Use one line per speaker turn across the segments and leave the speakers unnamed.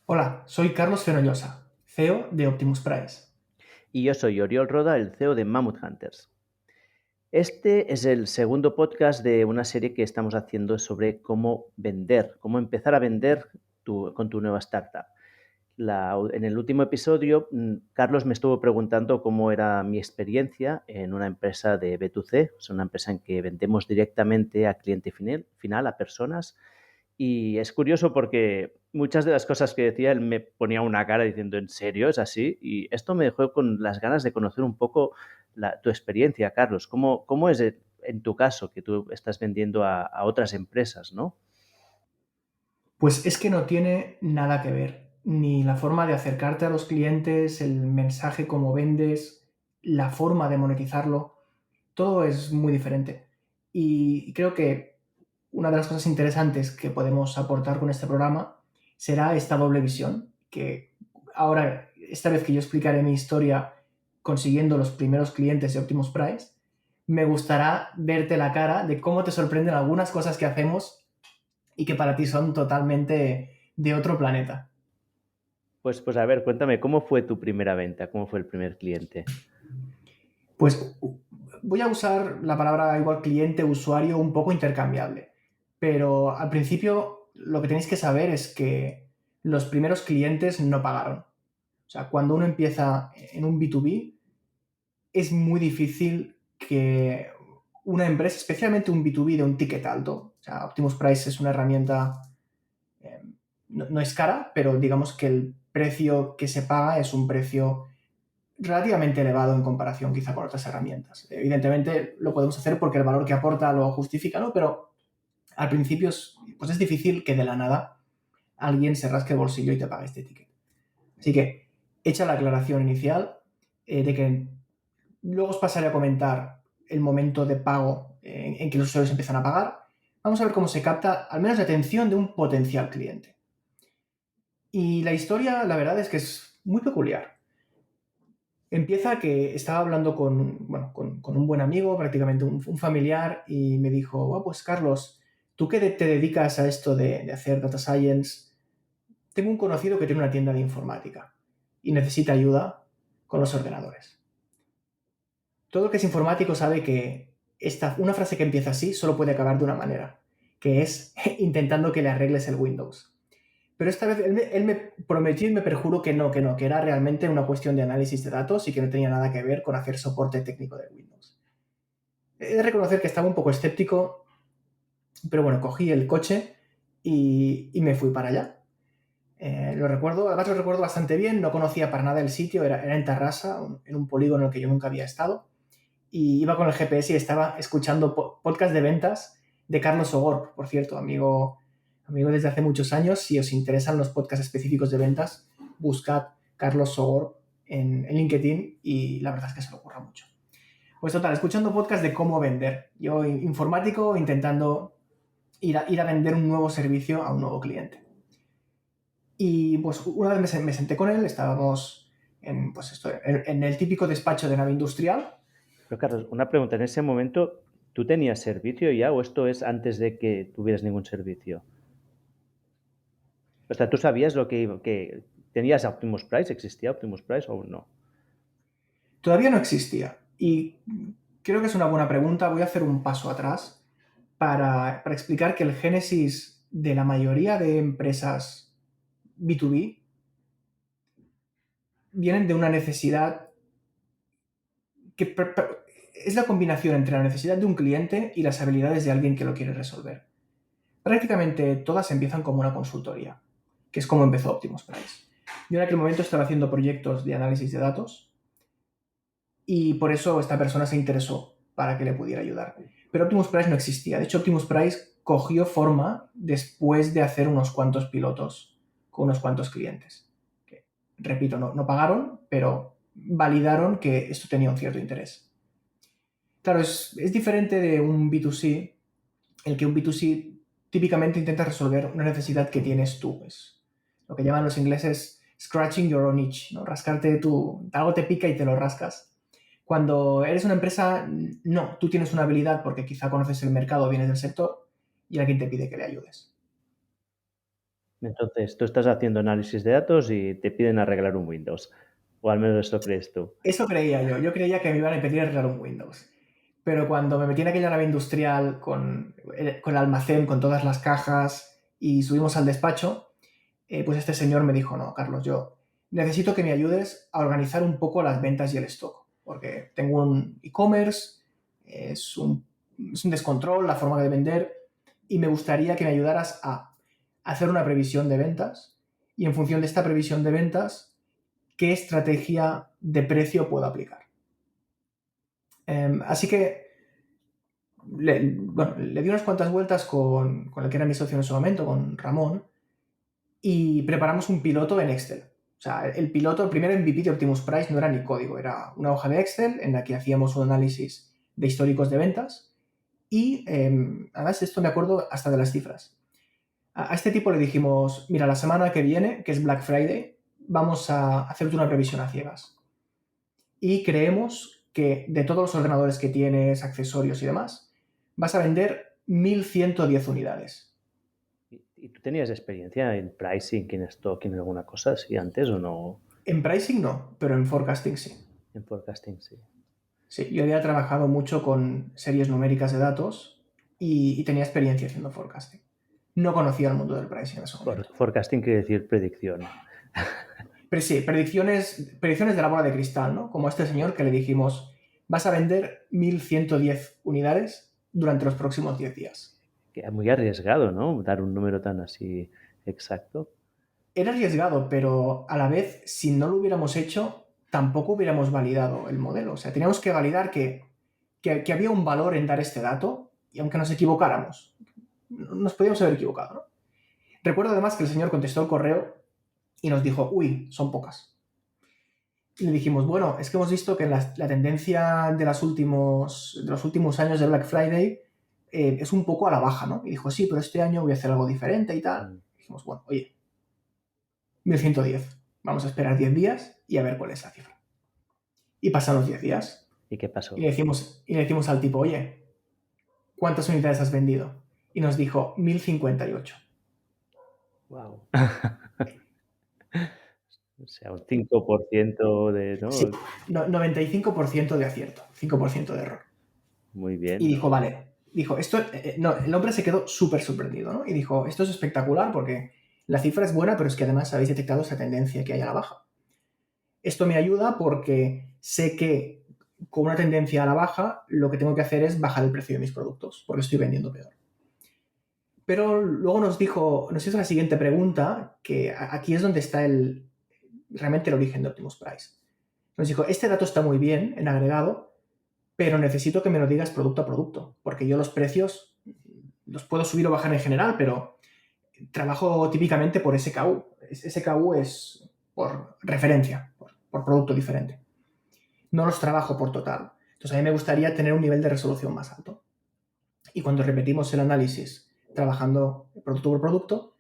Hola, soy Carlos Fenollosa, CEO de Optimus Price.
Y yo soy Oriol Roda, el CEO de Mammoth Hunters. Este es el segundo podcast de una serie que estamos haciendo sobre cómo vender, cómo empezar a vender con tu nueva startup. En el último episodio, Carlos me estuvo preguntando cómo era mi experiencia en una empresa de B2C, es una empresa en que vendemos directamente a cliente final, a personas. Y es curioso porque muchas de las cosas que decía él me ponía una cara diciendo, ¿en serio es así? Y esto me dejó con las ganas de conocer un poco tu experiencia, Carlos. ¿Cómo es en tu caso que tú estás vendiendo a otras empresas, ¿no?
Pues es que no tiene nada que ver, ni la forma de acercarte a los clientes, el mensaje, cómo vendes, la forma de monetizarlo, todo es muy diferente. Y creo que una de las cosas interesantes que podemos aportar con este programa será esta doble visión, que ahora, esta vez que yo explicaré mi historia consiguiendo los primeros clientes de Optimus Price, me gustará verte la cara de cómo te sorprenden algunas cosas que hacemos y que para ti son totalmente de otro planeta.
Pues a ver, cuéntame, ¿cómo fue tu primera venta? ¿Cómo fue el primer cliente?
Pues voy a usar la palabra igual cliente, usuario un poco intercambiable, pero al principio lo que tenéis que saber es que los primeros clientes no pagaron. O sea, cuando uno empieza en un B2B, es muy difícil que una empresa, especialmente un B2B de un ticket alto, o sea, Optimus Price es una herramienta, eh, no es cara, pero digamos que el precio que se paga es un precio relativamente elevado en comparación quizá con otras herramientas. Evidentemente lo podemos hacer porque el valor que aporta lo justifica, ¿no? Pero al principio pues es difícil que de la nada alguien se rasque el bolsillo y te pague este ticket. Así que, hecha la aclaración inicial de que luego os pasaré a comentar el momento de pago en que los usuarios empiezan a pagar, vamos a ver cómo se capta al menos la atención de un potencial cliente. Y la historia, la verdad es que es muy peculiar. Empieza que estaba hablando con un buen amigo, prácticamente un familiar, y me dijo, oh, pues Carlos, tú que te dedicas a esto de hacer data science, tengo un conocido que tiene una tienda de informática y necesita ayuda con los ordenadores. Todo el que es informático sabe que una frase que empieza así solo puede acabar de una manera, que es intentando que le arregles el Windows. Pero esta vez él me prometió y me perjuró que era realmente una cuestión de análisis de datos y que no tenía nada que ver con hacer soporte técnico de Windows. He de reconocer que estaba un poco escéptico, pero bueno, cogí el coche y me fui para allá. Además lo recuerdo bastante bien, no conocía para nada el sitio, era en Tarrasa, en un polígono en el que yo nunca había estado, y iba con el GPS y estaba escuchando podcast de ventas de Carlos Sogor, por cierto, amigo desde hace muchos años. Si os interesan los podcasts específicos de ventas, buscad Carlos Sogor en LinkedIn y la verdad es que se lo ocurra mucho. Pues total, escuchando podcast de cómo vender. Yo, informático, intentando ir a vender un nuevo servicio a un nuevo cliente. Y pues una vez me senté con él, estábamos en el típico despacho de nave industrial.
Pero Carlos, una pregunta, en ese momento, ¿tú tenías servicio ya o esto es antes de que tuvieras ningún servicio? O sea, ¿tú sabías que tenías Optimus Price? ¿Existía Optimus Price o no?
Todavía no existía. Y creo que es una buena pregunta. Voy a hacer un paso atrás para explicar que el génesis de la mayoría de empresas B2B vienen de una necesidad que es la combinación entre la necesidad de un cliente y las habilidades de alguien que lo quiere resolver. Prácticamente todas empiezan como una consultoría, que es como empezó Optimus Price. Yo en aquel momento estaba haciendo proyectos de análisis de datos y por eso esta persona se interesó para que le pudiera ayudar. Pero Optimus Price no existía. De hecho, Optimus Price cogió forma después de hacer unos cuantos pilotos con unos cuantos clientes. Que, repito, no pagaron, pero validaron que esto tenía un cierto interés. Claro, es diferente de un B2C, el que un B2C típicamente intenta resolver una necesidad que tienes tú. Es lo que llaman los ingleses scratching your own itch, ¿no? Rascarte algo te pica y te lo rascas. Cuando eres una empresa, no, tú tienes una habilidad porque quizá conoces el mercado o vienes del sector y alguien te pide que le ayudes.
Entonces, tú estás haciendo análisis de datos y te piden arreglar un Windows, o al menos eso crees tú.
Eso creía yo. Yo creía que me iban a pedir arreglar un Windows. Pero cuando me metí en aquella nave industrial con el almacén, con todas las cajas y subimos al despacho, pues este señor me dijo, no, Carlos, yo necesito que me ayudes a organizar un poco las ventas y el stock, porque tengo un e-commerce, es un, es un descontrol la forma de vender y me gustaría que me ayudaras a hacer una previsión de ventas y en función de esta previsión de ventas, qué estrategia de precio puedo aplicar. Así que le di unas cuantas vueltas con el que era mi socio en ese momento, con Ramón, y preparamos un piloto en Excel. O sea, el piloto, el primer MVP de Optimus Price no era ni código, era una hoja de Excel en la que hacíamos un análisis de históricos de ventas y además esto me acuerdo hasta de las cifras. A este tipo le dijimos, mira, la semana que viene, que es Black Friday, vamos a hacerte una previsión a ciegas. Y creemos que de todos los ordenadores que tienes, accesorios y demás, vas a vender 1.110 unidades.
¿Y tú tenías experiencia en pricing, en stocking, en alguna cosa así antes o no?
En pricing no, pero en forecasting sí.
En forecasting, sí.
Sí, yo había trabajado mucho con series numéricas de datos y tenía experiencia haciendo forecasting. No conocía el mundo del pricing en ese momento.
Forecasting quiere decir predicción.
Pero sí, predicciones de la bola de cristal, ¿no? Como a este señor que le dijimos, vas a vender 1.110 unidades durante los próximos 10 días.
Que es muy arriesgado, ¿no? Dar un número tan así exacto.
Era arriesgado, pero a la vez, si no lo hubiéramos hecho, tampoco hubiéramos validado el modelo. O sea, teníamos que validar que había un valor en dar este dato y aunque nos equivocáramos, nos podíamos haber equivocado, ¿no? Recuerdo además que el señor contestó el correo y nos dijo, uy, son pocas. Y le dijimos, bueno, es que hemos visto que la tendencia de los últimos años de Black Friday es un poco a la baja, ¿no? Y dijo, sí, pero este año voy a hacer algo diferente y tal. Y dijimos, bueno, oye, 1.110. Vamos a esperar 10 días y a ver cuál es la cifra. Y pasan los 10 días.
¿Y qué pasó?
Y le decimos al tipo, oye, ¿cuántas unidades has vendido? Y nos dijo 1.058.
Wow. O sea, un 5% de, ¿no?
Sí, 95% de acierto, 5% de error.
Muy bien.
Y dijo, vale, dijo, esto, no, el hombre se quedó súper sorprendido, ¿no? Y dijo, esto es espectacular porque la cifra es buena, pero es que además habéis detectado esa tendencia que hay a la baja. Esto me ayuda porque sé que con una tendencia a la baja, lo que tengo que hacer es bajar el precio de mis productos, porque estoy vendiendo peor. Pero luego nos hizo la siguiente pregunta, que aquí es donde está realmente el origen de Optimus Price. Nos dijo, este dato está muy bien en agregado, pero necesito que me lo digas producto a producto, porque yo los precios los puedo subir o bajar en general, pero trabajo típicamente por SKU. SKU es por referencia, por producto diferente. No los trabajo por total. Entonces a mí me gustaría tener un nivel de resolución más alto. Y cuando repetimos el análisis trabajando producto por producto,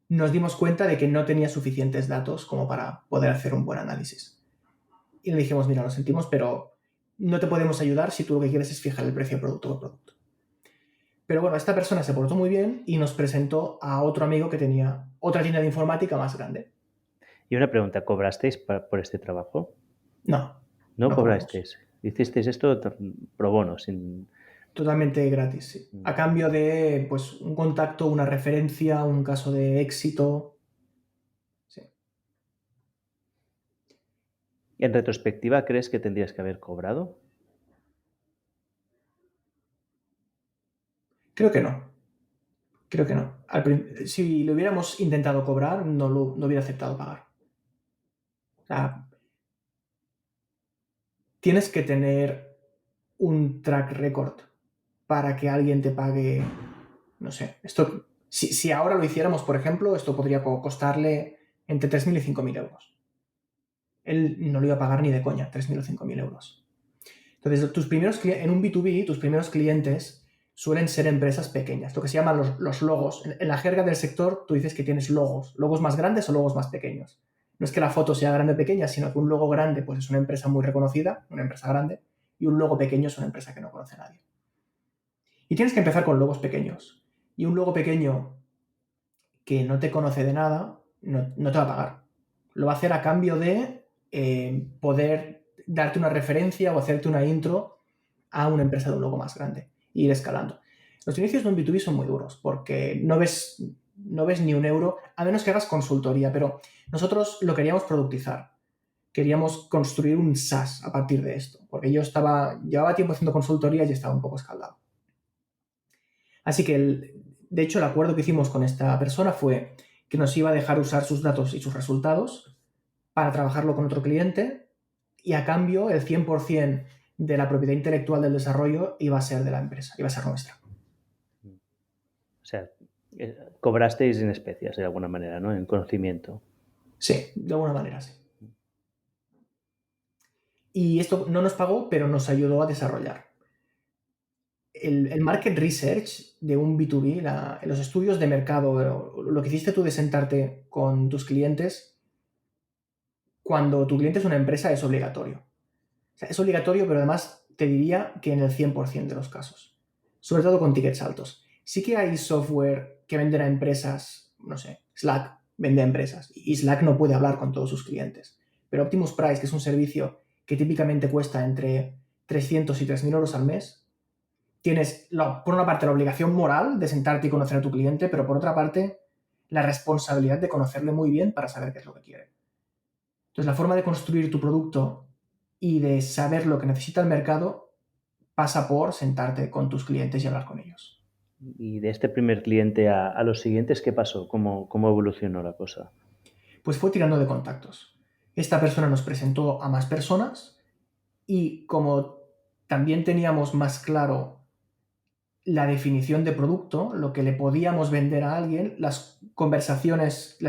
nos dimos cuenta de que no tenía suficientes datos como para poder hacer un buen análisis. Y le dijimos, mira, lo sentimos, pero no te podemos ayudar si tú lo que quieres es fijar el precio producto por producto. Pero bueno, esta persona se portó muy bien y nos presentó a otro amigo que tenía otra tienda de informática más grande.
Y una pregunta, ¿cobrasteis por este trabajo?
No,
No
no cobramos.
cobrasteis. Hicisteis esto pro bono, sin...
Totalmente gratis, sí. A cambio de pues, un contacto, una referencia, un caso de éxito. Sí.
¿En retrospectiva crees que tendrías que haber cobrado?
Creo que no. Creo que no. Si lo hubiéramos intentado cobrar, no hubiera aceptado pagar. O sea, tienes que tener un track record para que alguien te pague, no sé, esto, si ahora lo hiciéramos, por ejemplo, esto podría costarle entre 3.000 y 5.000 euros. Él no lo iba a pagar ni de coña, 3.000 o 5.000 euros. Entonces, en un B2B, tus primeros clientes suelen ser empresas pequeñas, lo que se llaman los logos. En la jerga del sector, tú dices que tienes logos más grandes o logos más pequeños. No es que la foto sea grande o pequeña, sino que un logo grande pues, es una empresa muy reconocida, una empresa grande, y un logo pequeño es una empresa que no conoce a nadie. Y tienes que empezar con logos pequeños. Y un logo pequeño que no te conoce de nada, no te va a pagar. Lo va a hacer a cambio de poder darte una referencia o hacerte una intro a una empresa de un logo más grande e ir escalando. Los inicios de un B2B son muy duros porque no ves ni un euro, a menos que hagas consultoría, pero nosotros lo queríamos productizar. Queríamos construir un SaaS a partir de esto, porque yo llevaba tiempo haciendo consultoría y estaba un poco escaldado. Así que, de hecho, el acuerdo que hicimos con esta persona fue que nos iba a dejar usar sus datos y sus resultados para trabajarlo con otro cliente y a cambio el 100% de la propiedad intelectual del desarrollo iba a ser de la empresa, iba a ser nuestra.
O sea, cobrasteis en especias de alguna manera, ¿no? En conocimiento.
Sí, de alguna manera sí. Y esto no nos pagó, pero nos ayudó a desarrollar. El market research de un B2B, los estudios de mercado, lo que hiciste tú de sentarte con tus clientes, cuando tu cliente es una empresa es obligatorio. O sea, es obligatorio, pero además te diría que en el 100% de los casos. Sobre todo con tickets altos. Sí que hay software que venden a empresas, no sé, Slack vende a empresas y Slack no puede hablar con todos sus clientes. Pero Optimus Price, que es un servicio que típicamente cuesta entre 300 y 3.000 euros al mes, tienes, por una parte, la obligación moral de sentarte y conocer a tu cliente, pero por otra parte, la responsabilidad de conocerle muy bien para saber qué es lo que quiere. Entonces, la forma de construir tu producto y de saber lo que necesita el mercado pasa por sentarte con tus clientes y hablar con ellos.
Y de este primer cliente a los siguientes, ¿qué pasó? ¿Cómo evolucionó la cosa?
Pues fue tirando de contactos. Esta persona nos presentó a más personas y como también teníamos más claro la definición de producto, lo que le podíamos vender a alguien, las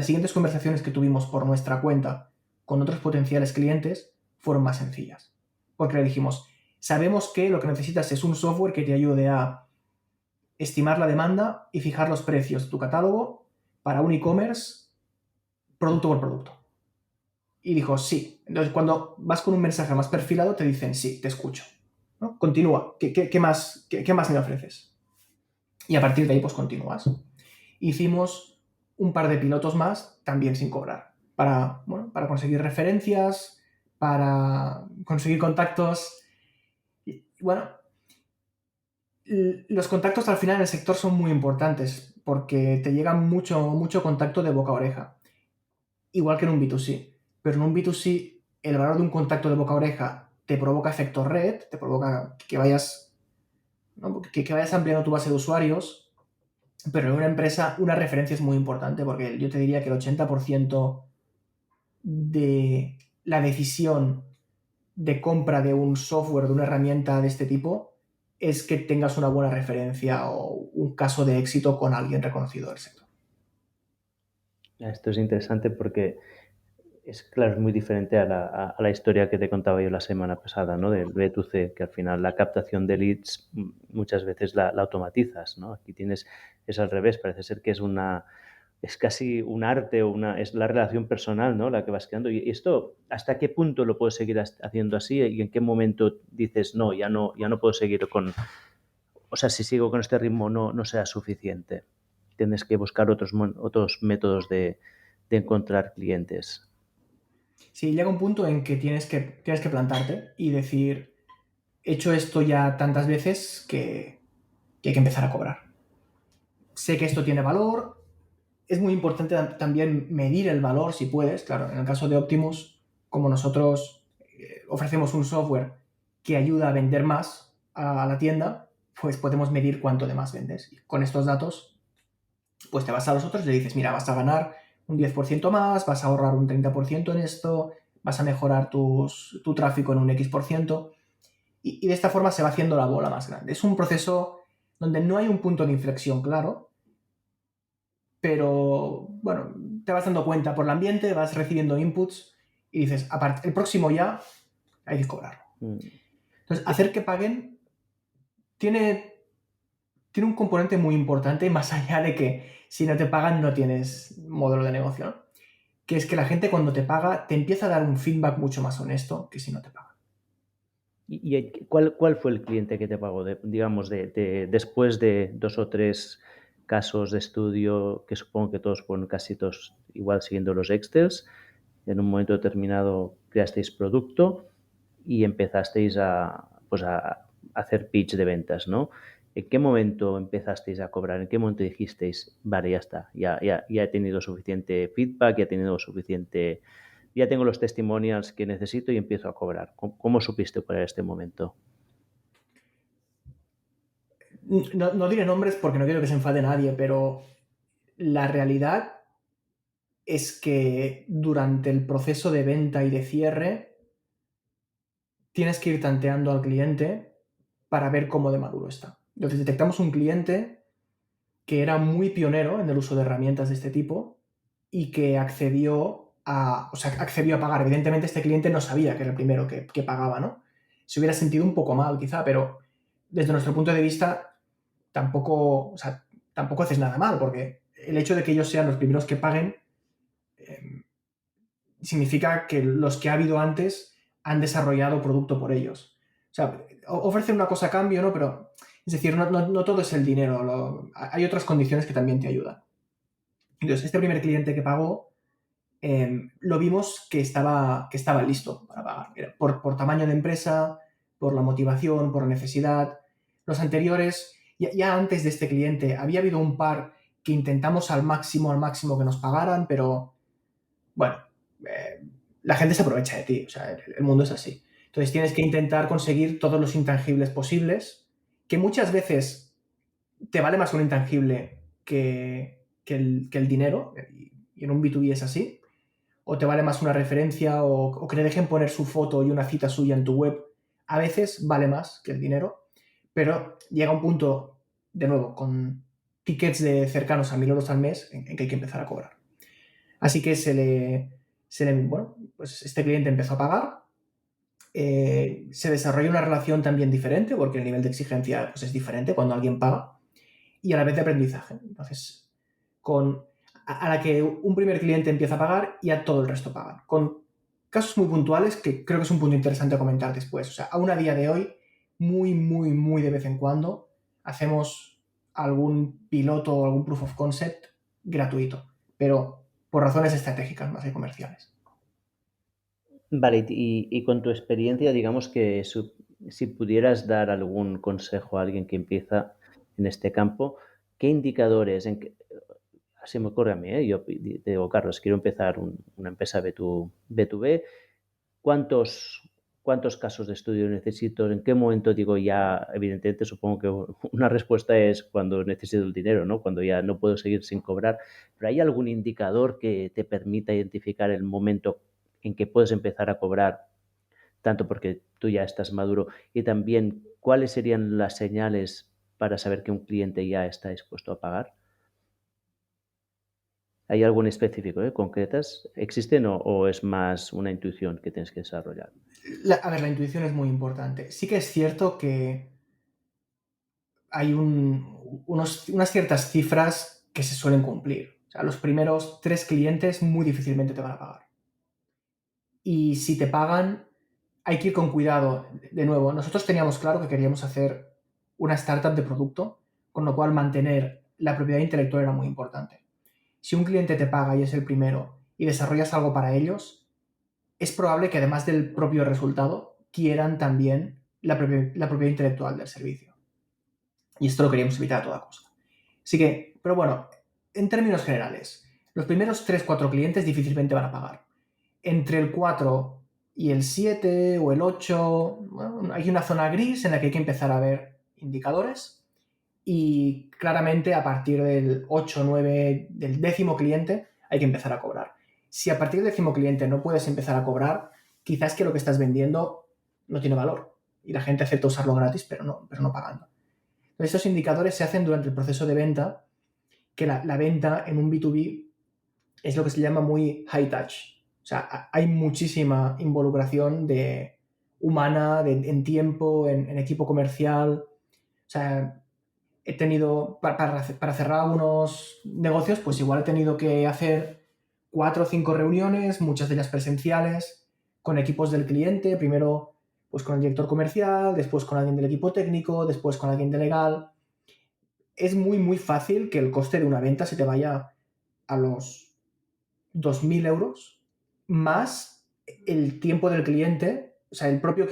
siguientes conversaciones que tuvimos por nuestra cuenta con otros potenciales clientes fueron más sencillas. Porque le dijimos, sabemos que lo que necesitas es un software que te ayude a estimar la demanda y fijar los precios de tu catálogo para un e-commerce producto por producto. Y dijo, sí. Entonces, cuando vas con un mensaje más perfilado, te dicen, sí, te escucho. ¿No? Continúa. ¿Qué más me ofreces? Y a partir de ahí, pues continúas. Hicimos un par de pilotos más, también sin cobrar, para conseguir referencias, para conseguir contactos. Y, bueno, los contactos al final en el sector son muy importantes porque te llega mucho contacto de boca a oreja, igual que en un B2C. Pero en un B2C, el valor de un contacto de boca a oreja te provoca efecto red, te provoca que vayas, ¿no? que vayas ampliando tu base de usuarios. Pero en una empresa, una referencia es muy importante porque yo te diría que el 80% de la decisión de compra de un software, de una herramienta de este tipo, es que tengas una buena referencia o un caso de éxito con alguien reconocido del sector.
Esto es interesante porque claro, es muy diferente a la historia que te contaba yo la semana pasada, ¿no? Del B2C, que al final la captación de leads muchas veces la automatizas, ¿no? Aquí es al revés, parece ser que es casi un arte o es la relación personal, ¿no? La que vas creando. Y esto, ¿hasta qué punto lo puedes seguir haciendo así? ¿Y en qué momento dices, no, ya no puedo seguir o sea, si sigo con este ritmo no será suficiente? Tienes que buscar otros métodos de encontrar clientes.
Sí, llega un punto en que tienes que plantarte y decir, he hecho esto ya tantas veces que hay que empezar a cobrar. Sé que esto tiene valor, es muy importante también medir el valor si puedes. Claro, en el caso de Optimus, como nosotros ofrecemos un software que ayuda a vender más a la tienda, pues podemos medir cuánto de más vendes. Y con estos datos, pues te vas a los otros y le dices, mira, vas a ganar un 10% más, vas a ahorrar un 30% en esto, vas a mejorar tu tráfico en un X%. Y de esta forma se va haciendo la bola más grande. Es un proceso donde no hay un punto de inflexión claro, pero bueno, te vas dando cuenta por el ambiente, vas recibiendo inputs y dices, aparte, el próximo ya hay que cobrarlo. Entonces, hacer que paguen tiene un componente muy importante, más allá de que si no te pagan no tienes modelo de negocio, ¿no? Que es que la gente cuando te paga te empieza a dar un feedback mucho más honesto que si no te paga.
¿Y cuál fue el cliente que te pagó, digamos, después de 2 o 3 casos de estudio que supongo que todos fueron casi todos igual siguiendo los Excels. En un momento determinado creasteis producto y empezasteis pues a hacer pitch de ventas, ¿no? ¿En qué momento empezasteis a cobrar? ¿En qué momento dijisteis, vale, ya está, ya he tenido suficiente feedback, ya tengo los testimonials que necesito y empiezo a cobrar? ¿Cómo supiste cuál era este momento?
No diré nombres porque no quiero que se enfade nadie, pero la realidad es que durante el proceso de venta y de cierre tienes que ir tanteando al cliente para ver cómo de maduro está. Entonces detectamos un cliente que era muy pionero en el uso de herramientas de este tipo y que accedió a pagar. Evidentemente este cliente no sabía que era el primero que pagaba, ¿no? Se hubiera sentido un poco mal quizá, pero desde nuestro punto de vista tampoco haces nada mal, porque el hecho de que ellos sean los primeros que paguen eh, significa que los que ha habido antes han desarrollado producto por ellos. O sea, ofrecen una cosa a cambio, ¿no? Pero, es decir, no todo es el dinero, hay otras condiciones que también te ayudan. Entonces, este primer cliente que pagó, lo vimos que estaba listo para pagar. Por tamaño de empresa, por la motivación, por la necesidad. Los anteriores, ya antes de este cliente, había habido un par que intentamos al máximo que nos pagaran, pero bueno, eh, la gente se aprovecha de ti, o sea, el mundo es así. Entonces tienes que intentar conseguir todos los intangibles posibles, que muchas veces te vale más un intangible que el dinero, y en un B2B es así, o te vale más una referencia, o que te dejen poner su foto y una cita suya en tu web. A veces vale más que el dinero, pero llega un punto, de nuevo, con tickets de cercanos a 1.000 euros al mes, en que hay que empezar a cobrar. Así que bueno, pues este cliente empezó a pagar, se desarrolla una relación también diferente, porque el nivel de exigencia pues, es diferente cuando alguien paga, y a la vez de aprendizaje. Entonces, con, a la que un primer cliente empieza a pagar, y a todo el resto pagan. Con casos muy puntuales, que creo que es un punto interesante a comentar después. O sea, aún a día de hoy, muy de vez en cuando, hacemos algún piloto o algún proof of concept gratuito, pero por razones estratégicas más que comerciales.
Vale, y con tu experiencia, digamos que si pudieras dar algún consejo a alguien que empieza en este campo, ¿qué indicadores, así me ocurre a mí, ¿eh? Yo te digo, Carlos, quiero empezar una empresa B2B, ¿cuántos, ¿cuántos casos de estudio necesito? ¿En qué momento digo ya? Evidentemente, supongo que una respuesta es cuando necesito el dinero, ¿no? Cuando ya no puedo seguir sin cobrar. ¿Pero hay algún indicador que te permita identificar el momento en que puedes empezar a cobrar, tanto porque tú ya estás maduro, y también cuáles serían las señales para saber que un cliente ya está dispuesto a pagar? ¿Hay algún específico, concretas? ¿Existen o es más una intuición que tienes que desarrollar?
A ver, la intuición es muy importante. Sí que es cierto que hay unas ciertas cifras que se suelen cumplir. O sea, los primeros 3 clientes muy difícilmente te van a pagar. Y si te pagan, hay que ir con cuidado. De nuevo, nosotros teníamos claro que queríamos hacer una startup de producto, con lo cual mantener la propiedad intelectual era muy importante. Si un cliente te paga y es el primero y desarrollas algo para ellos, es probable que además del propio resultado, quieran también la propiedad intelectual del servicio. Y esto lo queríamos evitar a toda costa. Así que, pero bueno, en términos generales, los primeros 3 4 clientes difícilmente van a pagar. Entre el 4 y el 7 o el 8, bueno, hay una zona gris en la que hay que empezar a ver indicadores, y claramente a partir del 8 9 del 10.º cliente hay que empezar a cobrar. Si a partir del 10.º cliente no puedes empezar a cobrar, quizás que lo que estás vendiendo no tiene valor y la gente acepta usarlo gratis, pero no pagando. Entonces, estos indicadores se hacen durante el proceso de venta, que la venta en un B2B es lo que se llama muy high touch. O sea, hay muchísima involucración humana, en tiempo, en equipo comercial. O sea, he tenido, para cerrar algunos negocios, pues igual he tenido que hacer 4 o 5 reuniones, muchas de ellas presenciales, con equipos del cliente, primero pues con el director comercial, después con alguien del equipo técnico, después con alguien de legal. es muy, muy fácil que el coste de una venta se te vaya a los 2.000 euros más el tiempo del cliente. O sea, al propio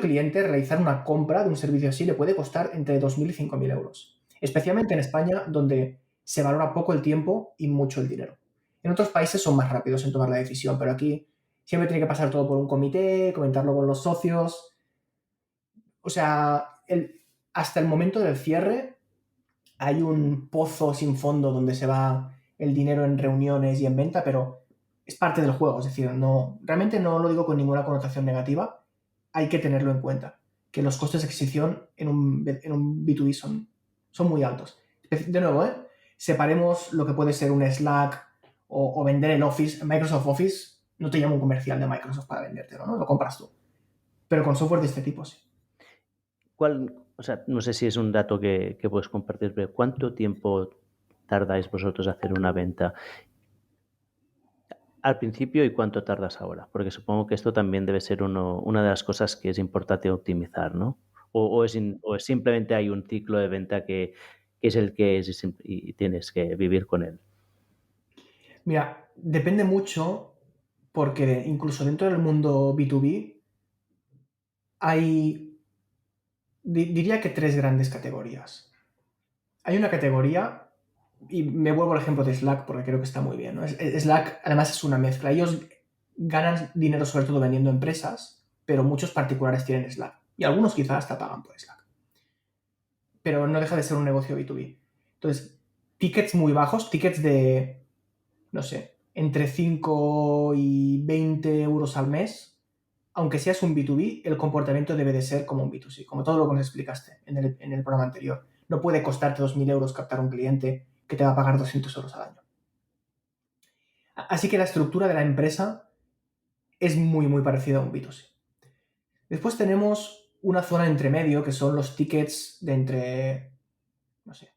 cliente realizar una compra de un servicio así le puede costar entre 2.000 y 5.000 euros. Especialmente en España, donde se valora poco el tiempo y mucho el dinero. En otros países son más rápidos en tomar la decisión, pero aquí siempre tiene que pasar todo por un comité, comentarlo con los socios. O sea, hasta el momento del cierre hay un pozo sin fondo donde se va el dinero en reuniones y en venta, pero es parte del juego. Es decir, no, realmente no lo digo con ninguna connotación negativa. Hay que tenerlo en cuenta, que los costes de adquisición en un B2B son muy altos. De nuevo, separemos lo que puede ser un Slack o vender el Office. Microsoft Office no te llama un comercial de Microsoft para vendértelo, ¿no? Lo compras tú. Pero con software de este tipo sí.
O sea, no sé si es un dato que puedes compartir, pero ¿cuánto tiempo tardáis vosotros a hacer una venta al principio y cuánto tardas ahora? Porque supongo que esto también debe ser una de las cosas que es importante optimizar, ¿no? O es simplemente hay un ciclo de venta que es el que es y tienes que vivir con él.
Mira, depende mucho porque incluso dentro del mundo B2B hay, diría que tres grandes categorías. Hay una categoría, y me vuelvo al ejemplo de Slack porque creo que está muy bien, ¿no? Slack además es una mezcla. Ellos ganan dinero sobre todo vendiendo empresas, pero muchos particulares tienen Slack. Y algunos quizás hasta pagan por Slack. Pero no deja de ser un negocio B2B. Entonces, tickets muy bajos, tickets de, no sé, entre 5 y 20 euros al mes, aunque seas un B2B, el comportamiento debe de ser como un B2C, como todo lo que nos explicaste en el programa anterior. No puede costarte 2.000 euros captar un cliente que te va a pagar 200 euros al año. Así que la estructura de la empresa es muy, muy parecida a un B2C. Después tenemos una zona entre medio, que son los tickets de entre, no sé,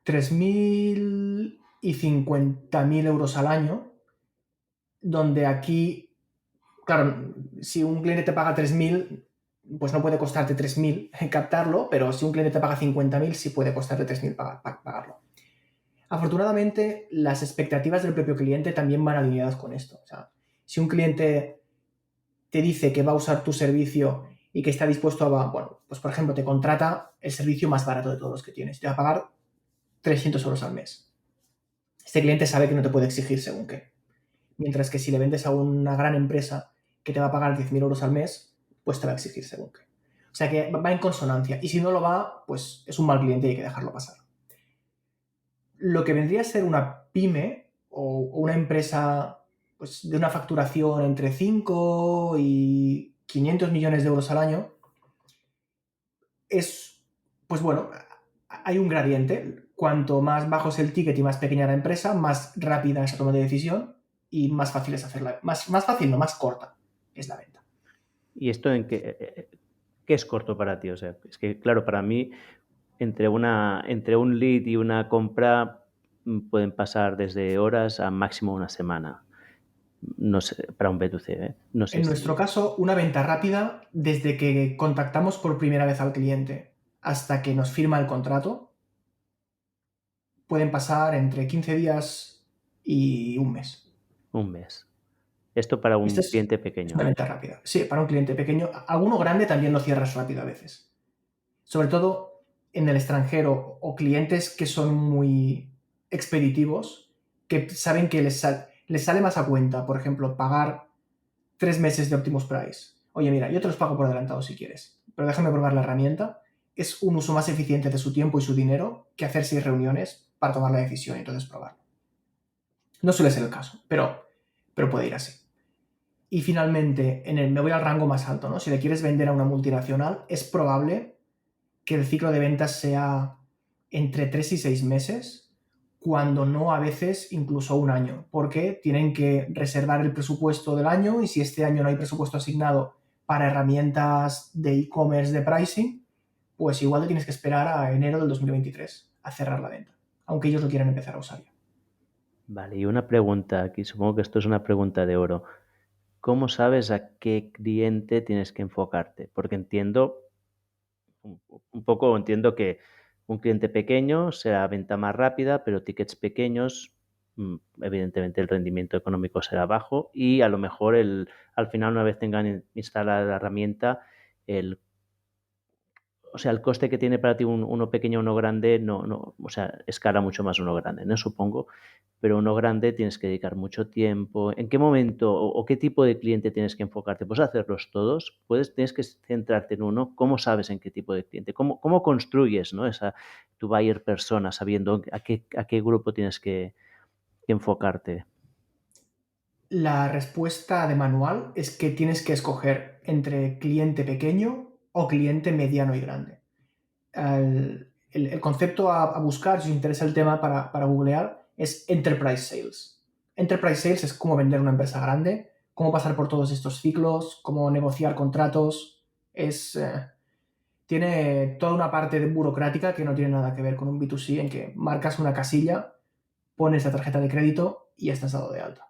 3.000 y 50.000 euros al año, donde aquí, claro, si un cliente te paga 3.000, pues no puede costarte 3.000 captarlo, pero si un cliente te paga 50.000, sí puede costarte 3.000 pagarlo. Afortunadamente, las expectativas del propio cliente también van alineadas con esto. O sea, si un cliente te dice que va a usar tu servicio y que está dispuesto a, bueno, pues por ejemplo, te contrata el servicio más barato de todos los que tienes, te va a pagar 300 euros al mes. Este cliente sabe que no te puede exigir según qué. Mientras que si le vendes a una gran empresa que te va a pagar 10.000 euros al mes, pues te va a exigir según qué. O sea que va en consonancia. Y si no lo va, pues es un mal cliente y hay que dejarlo pasar. Lo que vendría a ser una pyme o una empresa pues, de una facturación entre 5 y 500 millones de euros al año es, pues bueno, hay un gradiente. Cuanto más bajo es el ticket y más pequeña la empresa, más rápida es la toma de decisión y más fácil es hacerla. Más fácil, no, más corta es la venta.
¿Y esto en qué es corto para ti? O sea, es que, claro, para mí, entre un lead y una compra pueden pasar desde horas a máximo una semana. No sé, para un B2C, ¿eh? No sé
En nuestro
si...
caso, una venta rápida, desde que contactamos por primera vez al cliente hasta que nos firma el contrato, pueden pasar entre 15 días y un mes.
Un mes. Esto para
Esta
un cliente
es una
pequeño.
venta rápida. Sí, para un cliente pequeño. Alguno grande también lo cierras rápido a veces. Sobre todo en el extranjero o clientes que son muy expeditivos, que saben que les sale más a cuenta, por ejemplo, pagar 3 meses de Optimus Price. Oye, mira, yo te los pago por adelantado si quieres, pero déjame probar la herramienta. Es un uso más eficiente de su tiempo y su dinero que hacer 6 reuniones para tomar la decisión y entonces probarlo. No suele ser el caso, pero puede ir así. Y finalmente, me voy al rango más alto, ¿no? Si le quieres vender a una multinacional, es probable que el ciclo de ventas sea entre 3 y 6 meses, cuando no a veces incluso un año, porque tienen que reservar el presupuesto del año y si este año no hay presupuesto asignado para herramientas de e-commerce de pricing, pues igual te tienes que esperar a enero del 2023 a cerrar la venta, aunque ellos lo quieran empezar a usar ya.
Vale, y una pregunta aquí, supongo que esto es una pregunta de oro. ¿Cómo sabes a qué cliente tienes que enfocarte? Porque entiendo, un poco entiendo que Un cliente pequeño será venta más rápida, pero tickets pequeños, evidentemente el rendimiento económico será bajo y a lo mejor al final, una vez tengan instalada la herramienta, el o sea, el coste que tiene para ti uno pequeño o uno grande, o sea, escala mucho más uno grande, ¿no? Supongo, pero uno grande tienes que dedicar mucho tiempo. ¿En qué momento o qué tipo de cliente tienes que enfocarte? ¿Puedes hacerlos todos? Tienes que centrarte en uno. ¿Cómo sabes en qué tipo de cliente? ¿Cómo construyes, ¿no? Tu buyer persona, sabiendo a qué grupo tienes que enfocarte?
La respuesta de manual es que tienes que escoger entre cliente pequeño o cliente mediano y grande. El concepto a buscar, si os interesa el tema para googlear, es Enterprise Sales. Enterprise Sales es cómo vender una empresa grande, cómo pasar por todos estos ciclos, cómo negociar contratos. Tiene toda una parte burocrática que no tiene nada que ver con un B2C, en que marcas una casilla, pones la tarjeta de crédito y ya estás dado de alta.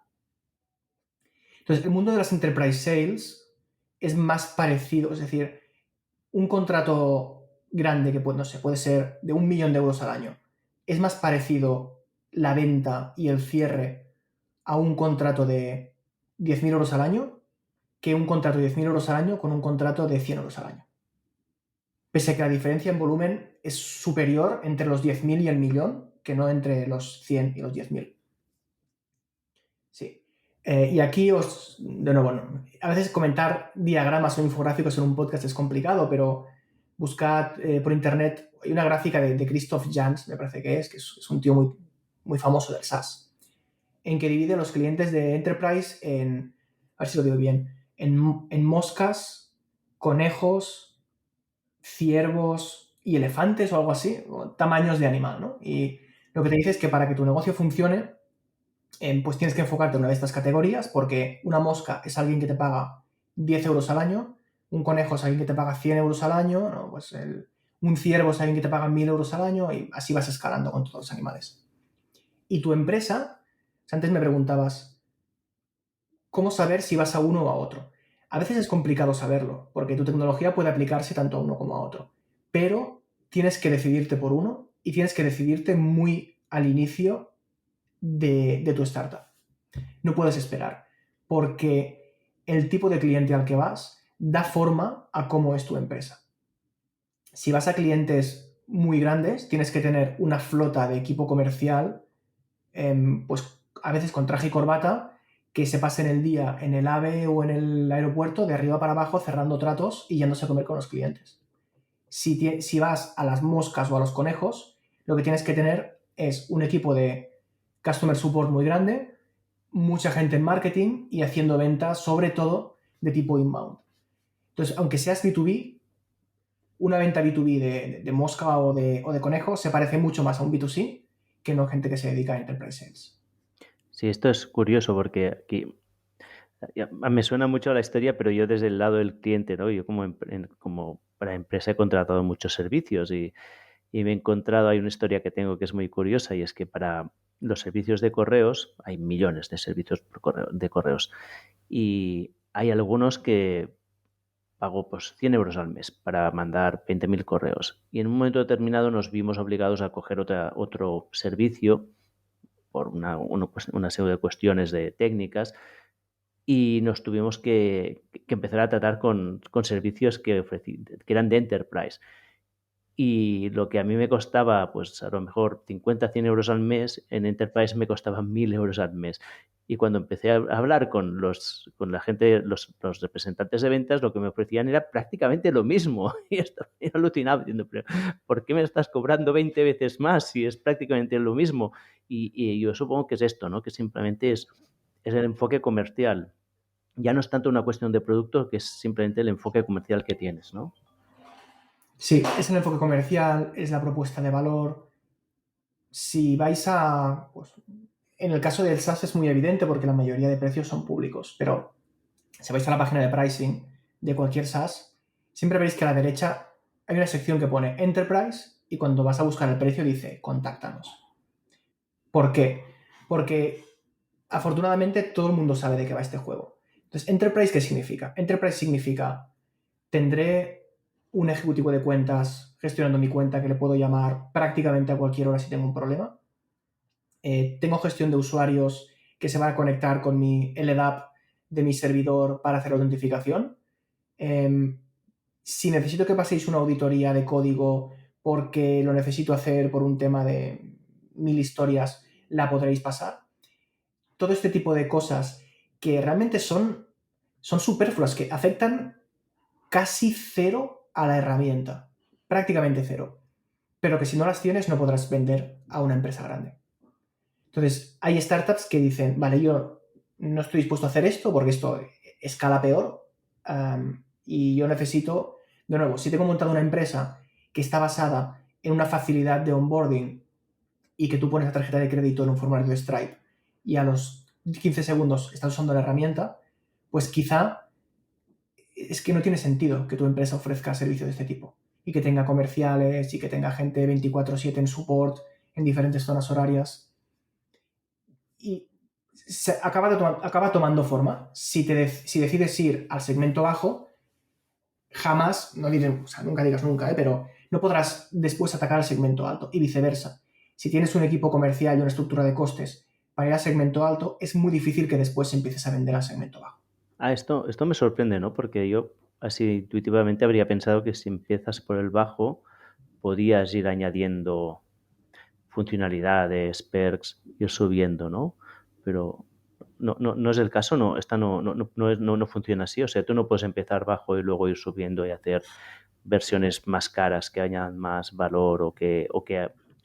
Entonces, el mundo de las Enterprise Sales es más parecido, es decir, un contrato grande que no sé, puede ser de 1 millón de euros al año, es más parecido la venta y el cierre a un contrato de 10.000 euros al año que un contrato de 10.000 euros al año con un contrato de 100 euros al año. Pese a que la diferencia en volumen es superior entre los 10.000 y el millón, que no entre los 100 y los 10.000. Sí. Y aquí de nuevo, a veces comentar diagramas o infográficos en un podcast es complicado, pero buscad por internet, hay una gráfica de Christoph Jans, me parece que es un tío muy, muy famoso del SaaS, en que divide los clientes de Enterprise a ver si lo digo bien, en moscas, conejos, ciervos y elefantes o algo así, o tamaños de animal, ¿no? Y lo que te dice es que para que tu negocio funcione, pues tienes que enfocarte en una de estas categorías, porque una mosca es alguien que te paga 10 euros al año, un conejo es alguien que te paga 100 euros al año, ¿no? Pues un ciervo es alguien que te paga 1.000 euros al año y así vas escalando con todos los animales. Y tu empresa, antes me preguntabas, ¿cómo saber si vas a uno o a otro? A veces es complicado saberlo, porque tu tecnología puede aplicarse tanto a uno como a otro, pero tienes que decidirte por uno y tienes que decidirte muy al inicio de tu startup. No puedes esperar, porque el tipo de cliente al que vas da forma a cómo es tu empresa. Si vas a clientes muy grandes, tienes que tener una flota de equipo comercial, pues a veces con traje y corbata, que se pasen el día en el AVE o en el aeropuerto de arriba para abajo cerrando tratos y yéndose a comer con los clientes. Si vas a las moscas o a los conejos, lo que tienes que tener es un equipo de customer support muy grande, mucha gente en marketing y haciendo ventas, sobre todo de tipo inbound. Entonces, aunque seas B2B, una venta B2B de mosca o de conejo se parece mucho más a un B2C que no gente que se dedica a enterprise sales.
Sí, esto es curioso porque aquí me suena mucho a la historia, pero yo desde el lado del cliente, ¿no? Yo como para empresa he contratado muchos servicios y me he encontrado, hay una historia que tengo que es muy curiosa y es que para los servicios de correos, hay millones de servicios de correos y hay algunos que pago pues 100 euros al mes para mandar 20.000 correos y en un momento determinado nos vimos obligados a coger otro servicio por una serie de cuestiones técnicas y nos tuvimos que empezar a tratar con servicios que eran de enterprise. Y lo que a mí me costaba, pues a lo mejor 50, 100 euros al mes, en Enterprise me costaba 1.000 euros al mes. Y cuando empecé a hablar con la gente, los representantes de ventas, lo que me ofrecían era prácticamente lo mismo. Y esto me alucinaba diciendo, pero ¿por qué me estás cobrando 20 veces más si es prácticamente lo mismo? Y yo supongo que es esto, ¿no? Que simplemente es el enfoque comercial. Ya no es tanto una cuestión de producto, que es simplemente el enfoque comercial que tienes, ¿no?
Sí, es el enfoque comercial, es la propuesta de valor. Si vais pues, en el caso del SaaS es muy evidente porque la mayoría de precios son públicos, pero si vais a la página de pricing de cualquier SaaS, siempre veréis que a la derecha hay una sección que pone Enterprise y cuando vas a buscar el precio dice Contáctanos. ¿Por qué? Porque afortunadamente todo el mundo sabe de qué va este juego. Entonces, Enterprise, ¿qué significa? Enterprise significa tendré un ejecutivo de cuentas gestionando mi cuenta que le puedo llamar prácticamente a cualquier hora si tengo un problema. Tengo gestión de usuarios que se van a conectar con mi LDAP de mi servidor para hacer autentificación. Si necesito que paséis una auditoría de código porque lo necesito hacer por un tema de 1000 historias, la podréis pasar. Todo este tipo de cosas que realmente son superfluas, que afectan casi cero a la herramienta, prácticamente cero, pero que si no las tienes no podrás vender a una empresa grande. Entonces, hay startups que dicen, vale, yo no estoy dispuesto a hacer esto porque esto escala peor y yo necesito, de nuevo, si tengo montado una empresa que está basada en una facilidad de onboarding y que tú pones la tarjeta de crédito en un formulario de Stripe y a los 15 segundos estás usando la herramienta, pues quizá es que no tiene sentido que tu empresa ofrezca servicios de este tipo y que tenga comerciales y que tenga gente 24/7 en support en diferentes zonas horarias. Y acaba tomando forma. Si decides ir al segmento bajo, jamás, no diré, o sea, nunca digas nunca, pero no podrás después atacar al segmento alto y viceversa. Si tienes un equipo comercial y una estructura de costes para ir al segmento alto, es muy difícil que después empieces a vender al segmento bajo.
Esto me sorprende, ¿no? Porque yo así intuitivamente habría pensado que si empiezas por el bajo, podías ir añadiendo funcionalidades, perks, ir subiendo, ¿no? Pero no es el caso, no, esta no funciona así. O sea, tú no puedes empezar bajo y luego ir subiendo y hacer versiones más caras que añadan más valor o que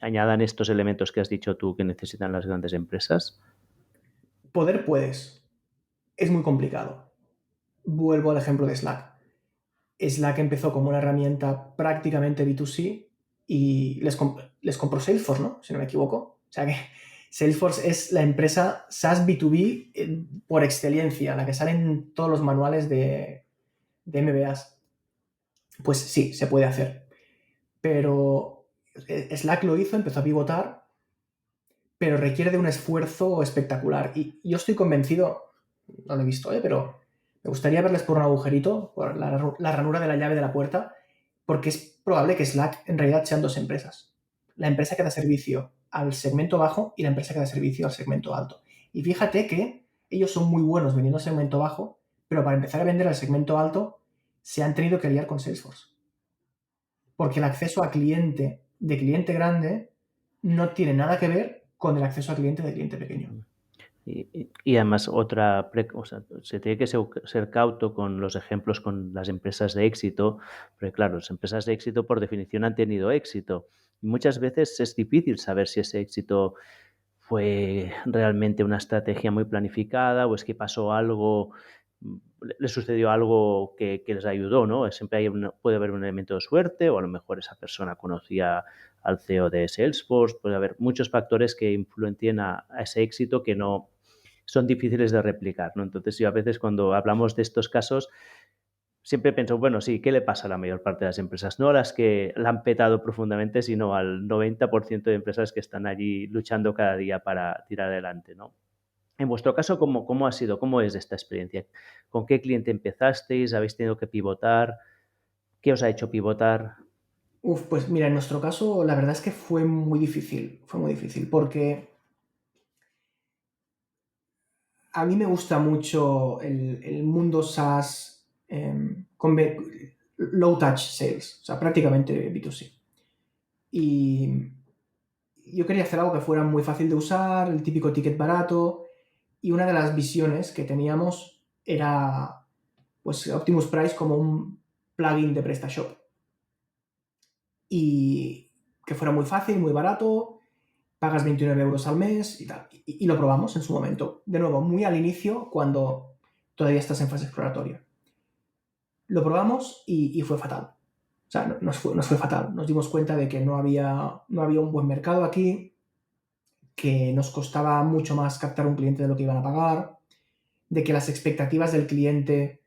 añadan estos elementos que has dicho tú que necesitan las grandes empresas.
Poder puedes. Es muy complicado. Vuelvo al ejemplo de Slack. Slack empezó como una herramienta prácticamente B2C y les compró Salesforce, ¿no? Si no me equivoco. O sea que Salesforce es la empresa SaaS B2B por excelencia, la que sale en todos los manuales de MBAs. Pues sí, se puede hacer. Pero Slack lo hizo, empezó a pivotar, pero requiere de un esfuerzo espectacular. Y yo estoy convencido, no lo he visto, pero me gustaría verles por un agujerito, por la ranura de la llave de la puerta, porque es probable que Slack en realidad sean dos empresas. La empresa que da servicio al segmento bajo y la empresa que da servicio al segmento alto. Y fíjate que ellos son muy buenos vendiendo al segmento bajo, pero para empezar a vender al segmento alto se han tenido que liar con Salesforce. Porque el acceso a cliente de cliente grande no tiene nada que ver con el acceso a cliente de cliente pequeño.
Y además o sea, se tiene que ser cauto con los ejemplos con las empresas de éxito, porque claro, las empresas de éxito por definición han tenido éxito. Y muchas veces es difícil saber si ese éxito fue realmente una estrategia muy planificada o es que pasó algo, le sucedió algo que les ayudó, ¿no? Siempre puede haber un elemento de suerte o a lo mejor esa persona conocía al CEO de Salesforce, puede haber muchos factores que influencian a ese éxito que no son difíciles de replicar, ¿no? Entonces yo a veces cuando hablamos de estos casos siempre pienso, bueno, sí, ¿qué le pasa a la mayor parte de las empresas? No a las que la han petado profundamente, sino al 90% de empresas que están allí luchando cada día para tirar adelante, ¿no? En vuestro caso, ¿cómo ha sido? ¿Cómo es esta experiencia? ¿Con qué cliente empezasteis? ¿Habéis tenido que pivotar? ¿Qué os ha hecho pivotar?
Pues mira, en nuestro caso la verdad es que fue muy difícil, porque a mí me gusta mucho el mundo SaaS con low touch sales, o sea, prácticamente B2C. Y yo quería hacer algo que fuera muy fácil de usar, el típico ticket barato, y una de las visiones que teníamos era pues Optimus Price como un plugin de PrestaShop. Y que fuera muy fácil, muy barato, pagas 29 euros al mes y tal. Y lo probamos en su momento. De nuevo, muy al inicio, cuando todavía estás en fase exploratoria. Lo probamos y fue fatal. O sea, nos fue fatal. Nos dimos cuenta de que no había un buen mercado aquí, que nos costaba mucho más captar un cliente de lo que iban a pagar, de que las expectativas del cliente,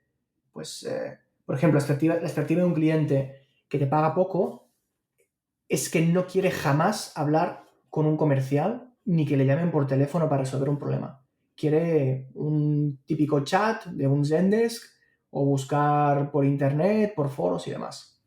pues, por ejemplo, la expectativa de un cliente que te paga poco es que no quiere jamás hablar con un comercial ni que le llamen por teléfono para resolver un problema. Quiere un típico chat de un Zendesk o buscar por internet, por foros y demás.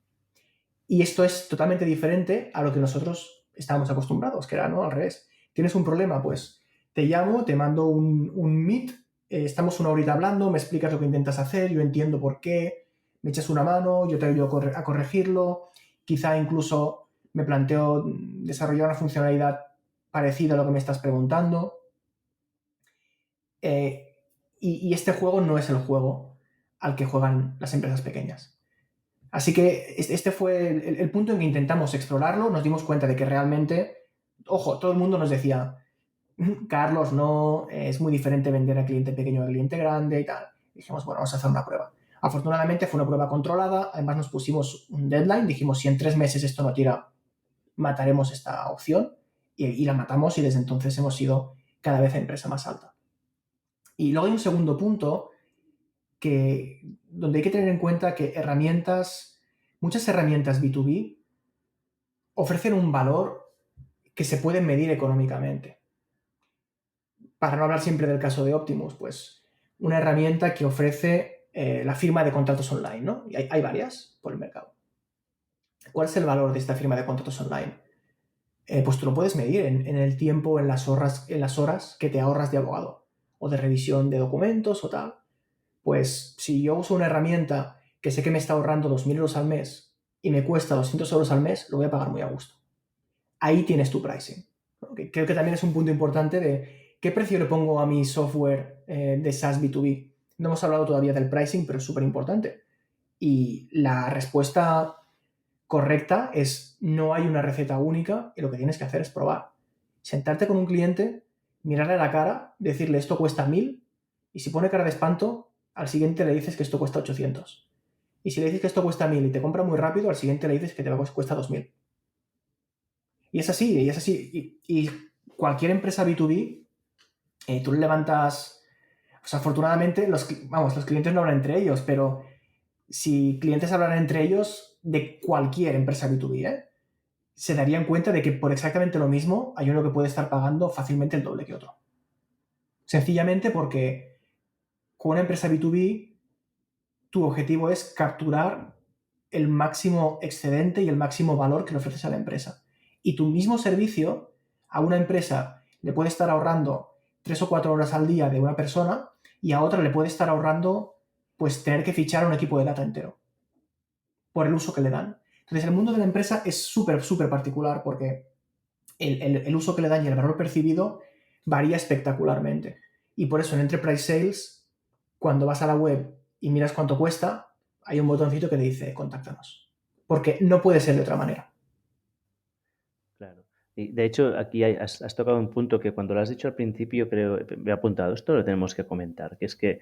Y esto es totalmente diferente a lo que nosotros estábamos acostumbrados, que era, ¿no?, al revés. ¿Tienes un problema? Pues te llamo, te mando un meet, estamos una horita hablando, me explicas lo que intentas hacer, yo entiendo por qué, me echas una mano, yo te ayudo a corregirlo, quizá incluso me planteo desarrollar una funcionalidad parecida a lo que me estás preguntando. Y este juego no es el juego al que juegan las empresas pequeñas. Así que este fue el punto en que intentamos explorarlo, nos dimos cuenta de que realmente, ojo, todo el mundo nos decía, Carlos, no, es muy diferente vender a cliente pequeño a cliente grande y tal. Dijimos, bueno, vamos a hacer una prueba. Afortunadamente fue una prueba controlada, además nos pusimos un deadline, dijimos, si en 3 meses esto no tira, mataremos esta opción, y la matamos, y desde entonces hemos sido cada vez empresa más alta. Y luego hay un segundo punto donde hay que tener en cuenta que muchas herramientas B2B ofrecen un valor que se puede medir económicamente. Para no hablar siempre del caso de Optimus, pues una herramienta que ofrece la firma de contratos online, ¿no? Y hay varias por el mercado. ¿Cuál es el valor de esta firma de contratos online? Pues tú lo puedes medir en el tiempo, en las horas que te ahorras de abogado o de revisión de documentos o tal. Pues si yo uso una herramienta que sé que me está ahorrando 2.000 euros al mes y me cuesta 200 euros al mes, lo voy a pagar muy a gusto. Ahí tienes tu pricing, ¿no? Que creo que también es un punto importante de qué precio le pongo a mi software de SaaS B2B. No hemos hablado todavía del pricing, pero es súper importante. Y la respuesta correcta es: no hay una receta única y lo que tienes que hacer es probar. Sentarte con un cliente, mirarle a la cara, decirle esto cuesta 1.000, y si pone cara de espanto, al siguiente le dices que esto cuesta 800. Y si le dices que esto cuesta 1.000 y te compra muy rápido, al siguiente le dices que cuesta 2.000. Y es así, y es así. Y cualquier empresa B2B, tú le levantas... Pues afortunadamente, los clientes no hablan entre ellos, pero si clientes hablan entre ellos de cualquier empresa B2B, se darían cuenta de que por exactamente lo mismo hay uno que puede estar pagando fácilmente el doble que otro. Sencillamente porque con una empresa B2B tu objetivo es capturar el máximo excedente y el máximo valor que le ofreces a la empresa. Y tu mismo servicio a una empresa le puede estar ahorrando 3 o 4 horas al día de una persona, y a otra le puede estar ahorrando pues tener que fichar a un equipo de data entero por el uso que le dan. Entonces el mundo de la empresa es súper, súper particular porque el uso que le dan y el valor percibido varía espectacularmente. Y por eso en Enterprise Sales, cuando vas a la web y miras cuánto cuesta, hay un botoncito que te dice contáctanos. Porque no puede ser de otra manera.
Claro. Y de hecho, aquí has tocado un punto que cuando lo has dicho al principio, creo, me he apuntado, esto lo tenemos que comentar, que es que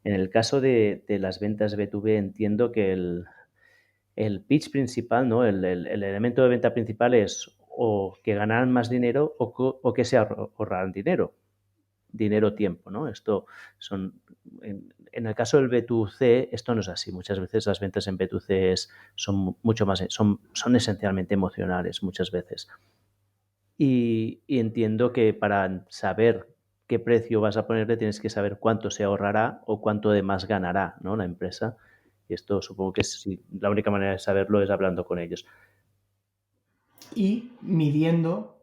en el caso de las ventas B2B entiendo que el pitch principal, ¿no? El elemento de venta principal es o que ganaran más dinero o que se ahorraran dinero, tiempo, ¿no? Esto son, en el caso del B2C, esto no es así. Muchas veces las ventas en B2C son mucho más, son esencialmente emocionales muchas veces. Y entiendo que para saber qué precio vas a ponerle tienes que saber cuánto se ahorrará o cuánto de más ganará, ¿no?, la empresa. Y esto supongo que la única manera de saberlo es hablando con ellos.
Y midiendo,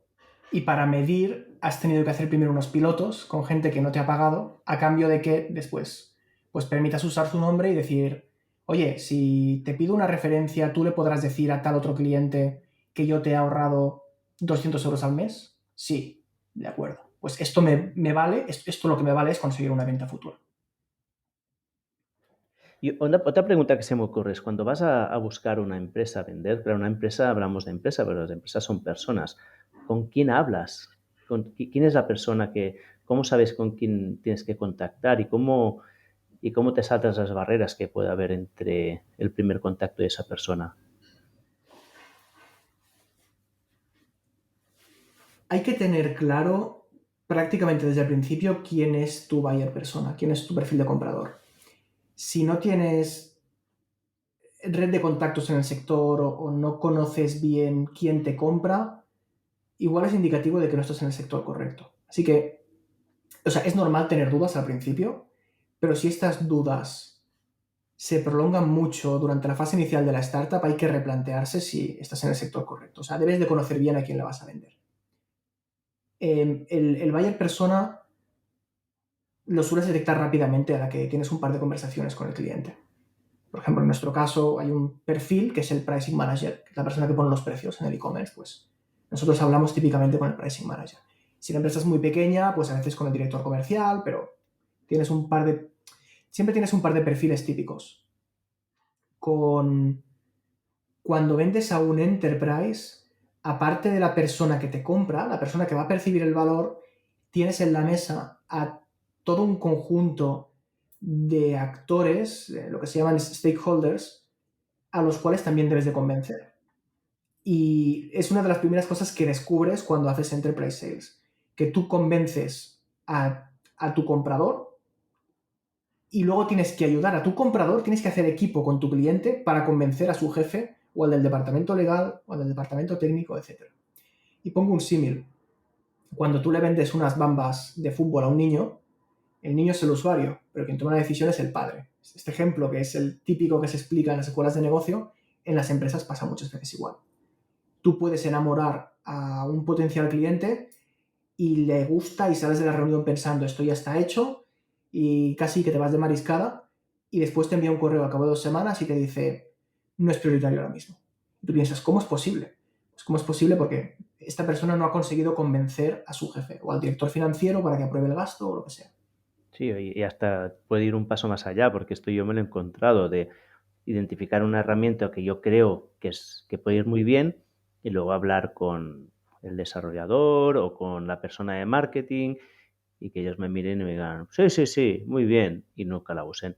y para medir has tenido que hacer primero unos pilotos con gente que no te ha pagado, a cambio de que después pues permitas usar su nombre y decir, oye, si te pido una referencia, ¿tú le podrás decir a tal otro cliente que yo te he ahorrado 200 euros al mes? Sí, de acuerdo. Pues esto me vale, esto lo que me vale es conseguir una venta futura.
Y otra pregunta que se me ocurre es, cuando vas a buscar una empresa a vender, claro, una empresa, hablamos de empresa, pero las empresas son personas. ¿Con quién hablas? ¿Quién es la persona cómo sabes con quién tienes que contactar y cómo te saltas las barreras que puede haber entre el primer contacto de esa persona?
Hay que tener claro prácticamente desde el principio quién es tu buyer persona, quién es tu perfil de comprador. Si no tienes red de contactos en el sector o no conoces bien quién te compra, igual es indicativo de que no estás en el sector correcto. Así que, o sea, es normal tener dudas al principio, pero si estas dudas se prolongan mucho durante la fase inicial de la startup, hay que replantearse si estás en el sector correcto. O sea, debes de conocer bien a quién le vas a vender. El buyer persona lo sueles detectar rápidamente a la que tienes un par de conversaciones con el cliente. Por ejemplo, en nuestro caso hay un perfil que es el pricing manager, que es la persona que pone los precios en el e-commerce. Pues nosotros hablamos típicamente con el pricing manager. Si la empresa es muy pequeña, pues a veces con el director comercial, pero tienes siempre tienes un par de perfiles típicos. Cuando vendes a un enterprise, aparte de la persona que te compra, la persona que va a percibir el valor, tienes en la mesa a todo un conjunto de actores, lo que se llaman stakeholders, a los cuales también debes de convencer. Y es una de las primeras cosas que descubres cuando haces enterprise sales, que tú convences a tu comprador y luego tienes que ayudar a tu comprador, tienes que hacer equipo con tu cliente para convencer a su jefe o al del departamento legal o al del departamento técnico, etc. Y pongo un símil. Cuando tú le vendes unas bambas de fútbol a un niño, el niño es el usuario, pero quien toma la decisión es el padre. Este ejemplo, que es el típico que se explica en las escuelas de negocio, en las empresas pasa muchas veces igual. Tú puedes enamorar a un potencial cliente y le gusta y sales de la reunión pensando esto ya está hecho y casi que te vas de mariscada y después te envía un correo al cabo de 2 semanas y te dice no es prioritario ahora mismo. Y tú piensas, ¿cómo es posible? Pues ¿cómo es posible? Porque esta persona no ha conseguido convencer a su jefe o al director financiero para que apruebe el gasto o lo que sea.
Sí, y hasta puede ir un paso más allá, porque esto yo me lo he encontrado, de identificar una herramienta que yo creo que puede ir muy bien y luego hablar con el desarrollador o con la persona de marketing y que ellos me miren y me digan, sí, sí, sí, muy bien, y nunca la usen.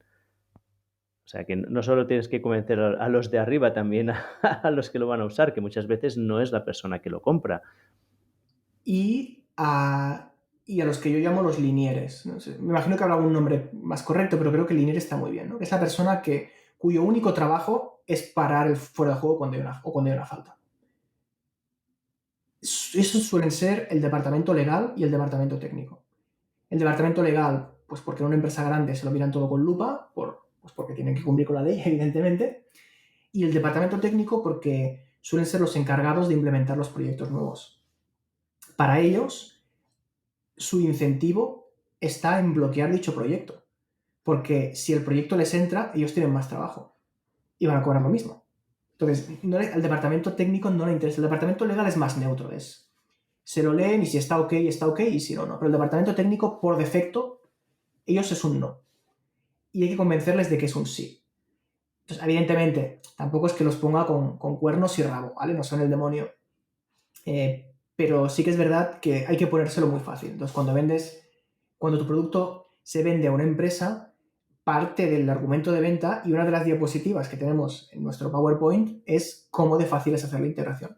O sea que no solo tienes que convencer a los de arriba, también a los que lo van a usar, que muchas veces no es la persona que lo compra.
Y a los que yo llamo los linieres. No sé, me imagino que habrá algún nombre más correcto, pero creo que linier está muy bien, ¿no? Que es la persona cuyo único trabajo es parar el fuera de juego cuando hay una falta. Esos suelen ser el departamento legal y el departamento técnico. El departamento legal, pues porque en una empresa grande se lo miran todo con lupa, pues porque tienen que cumplir con la ley, evidentemente. Y el departamento técnico porque suelen ser los encargados de implementar los proyectos nuevos. Para ellos, su incentivo está en bloquear dicho proyecto. Porque si el proyecto les entra, ellos tienen más trabajo y van a cobrar lo mismo. Entonces, al departamento técnico no le interesa. El departamento legal es más neutro, se lo leen y si está ok, y si no, no. Pero el departamento técnico, por defecto, ellos es un no. Y hay que convencerles de que es un sí. Entonces, evidentemente, tampoco es que los ponga con cuernos y rabo, ¿vale? No son el demonio. Pero sí que es verdad que hay que ponérselo muy fácil. Entonces, cuando tu producto se vende a una empresa, parte del argumento de venta y una de las diapositivas que tenemos en nuestro PowerPoint es cómo de fácil es hacer la integración.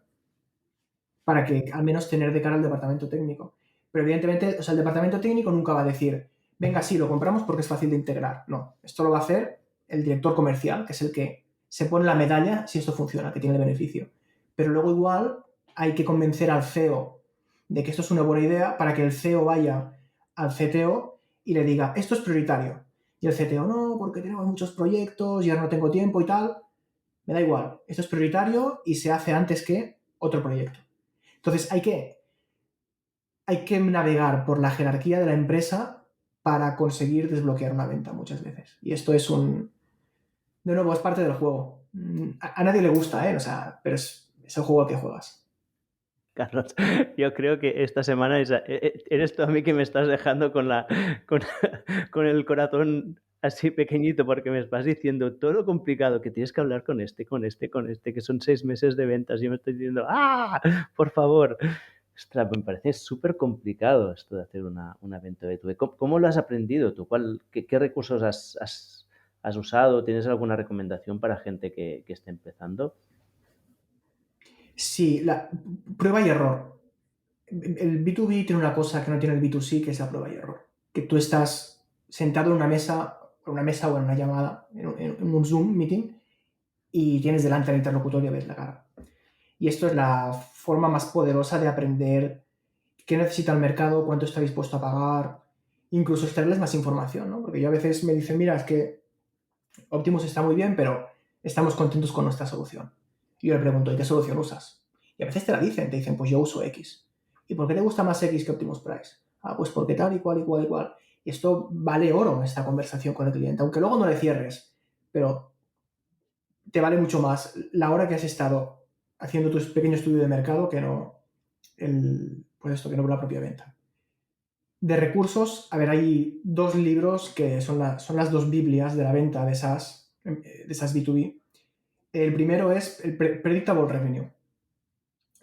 Para que al menos tener de cara al departamento técnico. Pero evidentemente, o sea, el departamento técnico nunca va a decir, venga, sí, lo compramos porque es fácil de integrar. No, esto lo va a hacer el director comercial, que es el que se pone la medalla si esto funciona, que tiene el beneficio. Pero luego igual hay que convencer al CEO de que esto es una buena idea para que el CEO vaya al CTO y le diga, esto es prioritario. Y el CTO, no, porque tenemos muchos proyectos y ahora no tengo tiempo y tal. Me da igual, esto es prioritario y se hace antes que otro proyecto. Entonces hay que navegar por la jerarquía de la empresa para conseguir desbloquear una venta muchas veces. Y esto de nuevo, es parte del juego. A nadie le gusta, ¿eh? O sea, pero es el juego al que juegas.
Carlos, yo creo que esta semana eres tú a mí que me estás dejando con, con el corazón así pequeñito porque me estás diciendo todo lo complicado que tienes que hablar con este, que son 6 meses de ventas. Y yo me estoy diciendo, ¡ah! Por favor. Ostras, me parece súper complicado esto de hacer una venta B2B. ¿Cómo lo has aprendido tú? ¿Qué recursos has usado? ¿Tienes alguna recomendación para gente que esté empezando?
Sí, prueba y error. El B2B tiene una cosa que no tiene el B2C, que es la prueba y error. Que tú estás sentado en una mesa o en una llamada, en un Zoom meeting, y tienes delante al interlocutor y ves la cara. Y esto es la forma más poderosa de aprender qué necesita el mercado, cuánto está dispuesto a pagar, incluso extraerles más información, ¿no? Porque yo a veces me dicen, mira, es que Optimus está muy bien, pero estamos contentos con nuestra solución. Y yo le pregunto, ¿y qué solución usas? Y a veces te la dicen, te dicen, pues yo uso X. ¿Y por qué te gusta más X que Optimus Price? Ah, pues porque tal y cual y cual y cual. Y esto vale oro, esta conversación con el cliente, aunque luego no le cierres, pero te vale mucho más la hora que has estado haciendo tu pequeño estudio de mercado que no que no la propia venta. De recursos, a ver, hay dos libros que son las dos Biblias de la venta de SaaS B2B. El primero es el Predictable Revenue.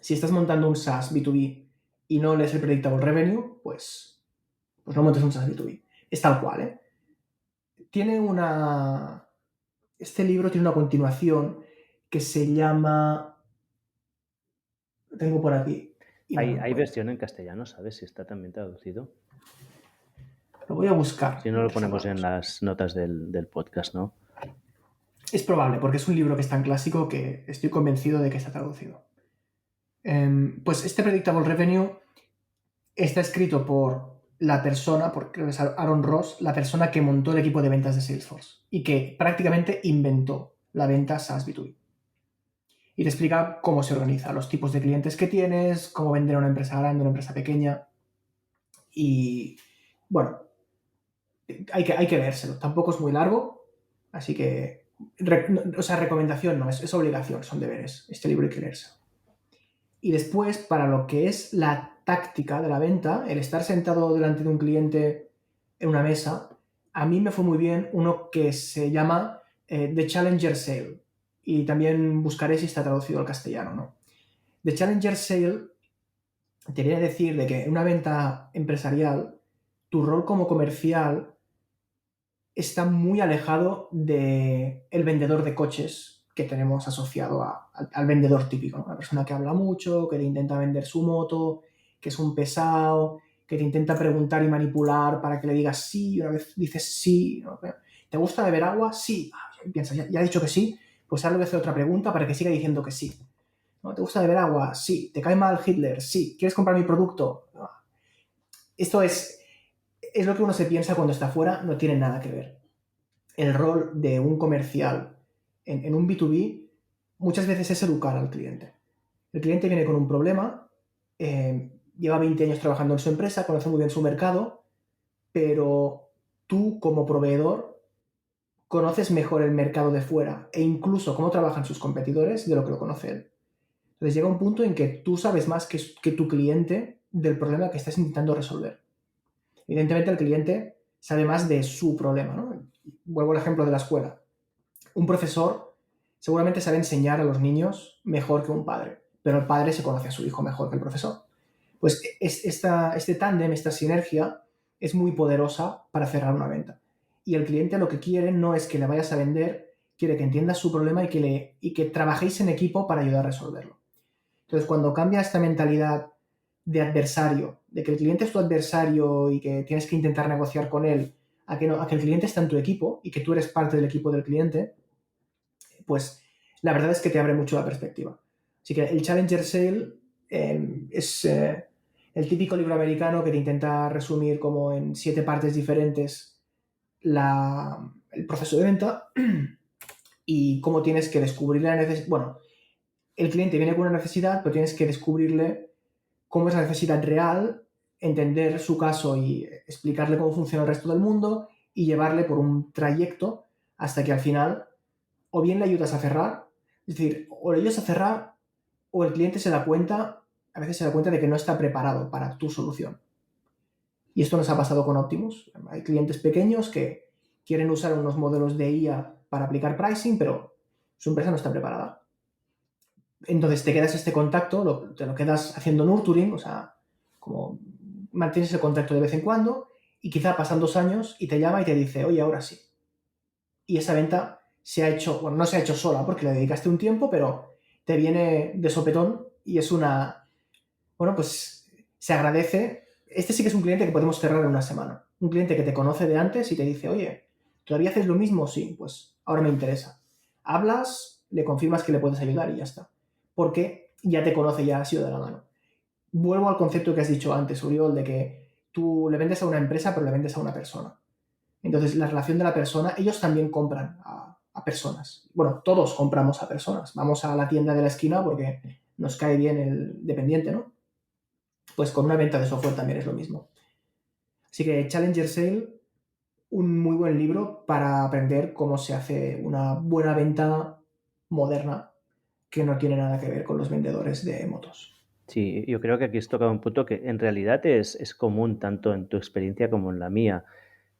Si estás montando un SaaS B2B y no lees el Predictable Revenue, pues no montes un SaaS B2B. Es tal cual, ¿eh? Este libro tiene una continuación que se llama... Lo tengo por aquí y no lo
Hay
encuentro.
versión en castellano, ¿sabes? Si está también traducido.
Lo voy a buscar
Si no, lo
mientras
ponemos en
hablamos.
las notas del podcast, ¿no?
Es probable, porque es un libro que es tan clásico que estoy convencido de que está traducido. Pues este Predictable Revenue está escrito por la persona, creo que es Aaron Ross, la persona que montó el equipo de ventas de Salesforce y que prácticamente inventó la venta SaaS B2B. Y te explica cómo se organiza, los tipos de clientes que tienes, cómo vender a una empresa grande, una empresa pequeña. Y bueno, hay que vérselo. Tampoco es muy largo, así que, recomendación no, es obligación, son deberes. Este libro hay que leerse. Y después, para lo que es la táctica de la venta, el estar sentado delante de un cliente en una mesa, a mí me fue muy bien uno que se llama The Challenger Sale. Y también buscaré si está traducido al castellano, ¿no? The Challenger Sale te viene a decir de que en una venta empresarial, tu rol como comercial está muy alejado del vendedor de coches que tenemos asociado al vendedor típico, ¿no? La persona que habla mucho, que te intenta vender su moto, que es un pesado, que te intenta preguntar y manipular para que le digas sí, y una vez dices sí, ¿no? ¿Te gusta beber agua? Sí. Piensa, ya ha dicho que sí, pues ahora le voy a hacer otra pregunta para que siga diciendo que sí. ¿No? ¿Te gusta beber agua? Sí. ¿Te cae mal Hitler? Sí. ¿Quieres comprar mi producto? No. Esto es lo que uno se piensa cuando está fuera, no tiene nada que ver. El rol de un comercial en un B2B muchas veces es educar al cliente. El cliente viene con un problema, lleva 20 años trabajando en su empresa, conoce muy bien su mercado, pero tú como proveedor conoces mejor el mercado de fuera e incluso cómo trabajan sus competidores de lo que lo conoce él. Entonces llega un punto en que tú sabes más que tu cliente del problema que estás intentando resolver. Evidentemente el cliente sabe más de su problema, ¿no? Vuelvo al ejemplo de la escuela. Un profesor seguramente sabe enseñar a los niños mejor que un padre, pero el padre se conoce a su hijo mejor que el profesor. Pues este tándem, esta sinergia, es muy poderosa para cerrar una venta. Y el cliente lo que quiere no es que le vayas a vender, quiere que entiendas su problema y que trabajéis en equipo para ayudar a resolverlo. Entonces, cuando cambia esta mentalidad de adversario, de que el cliente es tu adversario y que tienes que intentar negociar con él, a que, no, a que el cliente está en tu equipo y que tú eres parte del equipo del cliente, pues la verdad es que te abre mucho la perspectiva. Así que el Challenger Sale es el típico libro americano que te intenta resumir como en 7 partes diferentes el proceso de venta y cómo tienes que descubrir la necesidad. Bueno, el cliente viene con una necesidad, pero tienes que descubrirle cómo es la necesidad real, entender su caso y explicarle cómo funciona el resto del mundo y llevarle por un trayecto hasta que al final o bien le ayudas a cerrar, es decir, o le ayudas a cerrar o el cliente a veces se da cuenta de que no está preparado para tu solución. Y esto nos ha pasado con Optimus. Hay clientes pequeños que quieren usar unos modelos de IA para aplicar pricing, pero su empresa no está preparada. Entonces te quedas este contacto, te lo quedas haciendo nurturing, o sea, como mantienes el contacto de vez en cuando y quizá pasan 2 años y te llama y te dice, oye, ahora sí. Y esa venta se ha hecho, bueno, no se ha hecho sola porque le dedicaste un tiempo, pero te viene de sopetón y es bueno, pues se agradece. Este sí que es un cliente que podemos cerrar en una semana. Un cliente que te conoce de antes y te dice, oye, ¿todavía haces lo mismo? Sí, pues ahora me interesa. Hablas, le confirmas que le puedes ayudar y ya está. Porque ya te conoce, ya ha sido de la mano. Vuelvo al concepto que has dicho antes, Uriol, de que tú le vendes a una empresa, pero le vendes a una persona. Entonces, la relación de la persona, ellos también compran a personas. Bueno, todos compramos a personas. Vamos a la tienda de la esquina porque nos cae bien el dependiente, ¿no? Pues con una venta de software también es lo mismo. Así que Challenger Sale, un muy buen libro para aprender cómo se hace una buena venta moderna que no tiene nada que ver con los vendedores de motos.
Sí, yo creo que aquí has tocado un punto que en realidad es común tanto en tu experiencia como en la mía,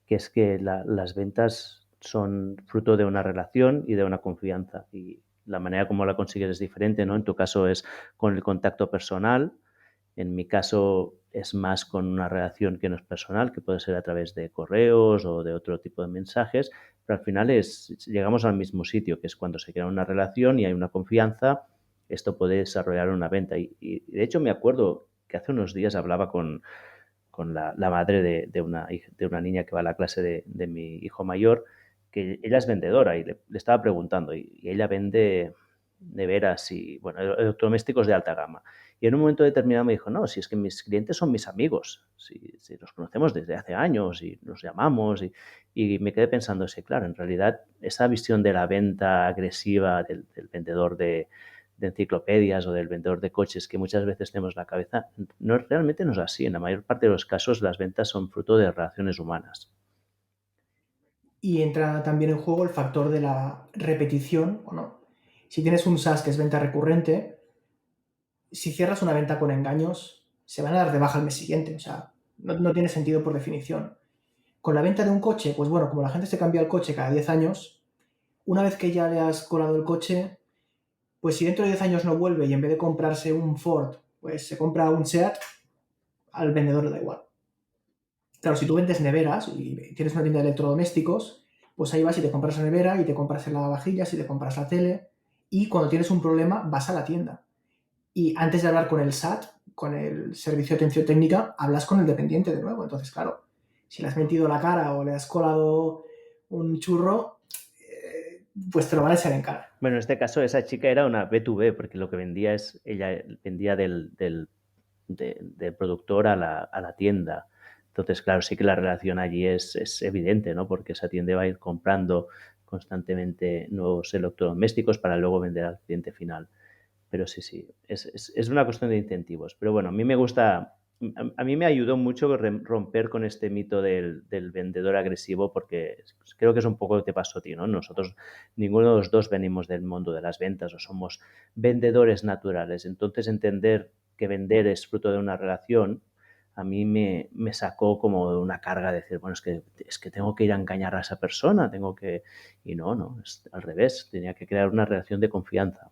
que es que las ventas son fruto de una relación y de una confianza. Y la manera como la consigues es diferente, ¿no? En tu caso es con el contacto personal. En mi caso es más con una relación que no es personal, que puede ser a través de correos o de otro tipo de mensajes, pero al final llegamos al mismo sitio, que es cuando se crea una relación y hay una confianza, esto puede desarrollar una venta. Y de hecho me acuerdo que hace unos días hablaba con la madre de una niña que va a la clase de mi hijo mayor, que ella es vendedora y le estaba preguntando, y ella vende neveras y, bueno, electrodomésticos de alta gama. Y en un momento determinado me dijo, no, si es que mis clientes son mis amigos, si los conocemos desde hace años y nos llamamos. Y me quedé pensando, sí, claro, en realidad esa visión de la venta agresiva del vendedor de enciclopedias o del vendedor de coches que muchas veces tenemos en la cabeza, no, realmente no es así. En la mayor parte de los casos las ventas son fruto de relaciones humanas.
Y entra también en juego el factor de la repetición o no. Si tienes un SaaS que es venta recurrente, si cierras una venta con engaños, se van a dar de baja al mes siguiente. O sea, no tiene sentido por definición. Con la venta de un coche, pues bueno, como la gente se cambia el coche cada 10 años, una vez que ya le has colado el coche, pues si dentro de 10 años no vuelve y en vez de comprarse un Ford, pues se compra un SEAT, al vendedor le da igual. Claro, si tú vendes neveras y tienes una tienda de electrodomésticos, pues ahí vas y te compras la nevera y te compras el lavavajillas y te compras la tele y cuando tienes un problema vas a la tienda. Y antes de hablar con el SAT, con el Servicio de Atención Técnica, hablas con el dependiente de nuevo. Entonces, claro, si le has metido la cara o le has colado un churro, pues te lo van a echar en cara.
Bueno, en este caso esa chica era una B2B, porque lo que vendía ella vendía del productor a la tienda. Entonces, claro, sí que la relación allí es evidente, ¿no? Porque esa tienda va a ir comprando constantemente nuevos electrodomésticos para luego vender al cliente final. Pero sí, es una cuestión de incentivos. Pero bueno, a mí me gusta, a mí me ayudó mucho romper con este mito del vendedor agresivo porque creo que es un poco lo que te pasó a ti, ¿no? Nosotros, ninguno de los dos venimos del mundo de las ventas o somos vendedores naturales. Entonces, entender que vender es fruto de una relación, a mí me sacó como de una carga de decir, bueno, es que tengo que ir a engañar a esa persona, tengo que... Y no, es al revés, tenía que crear una relación de confianza.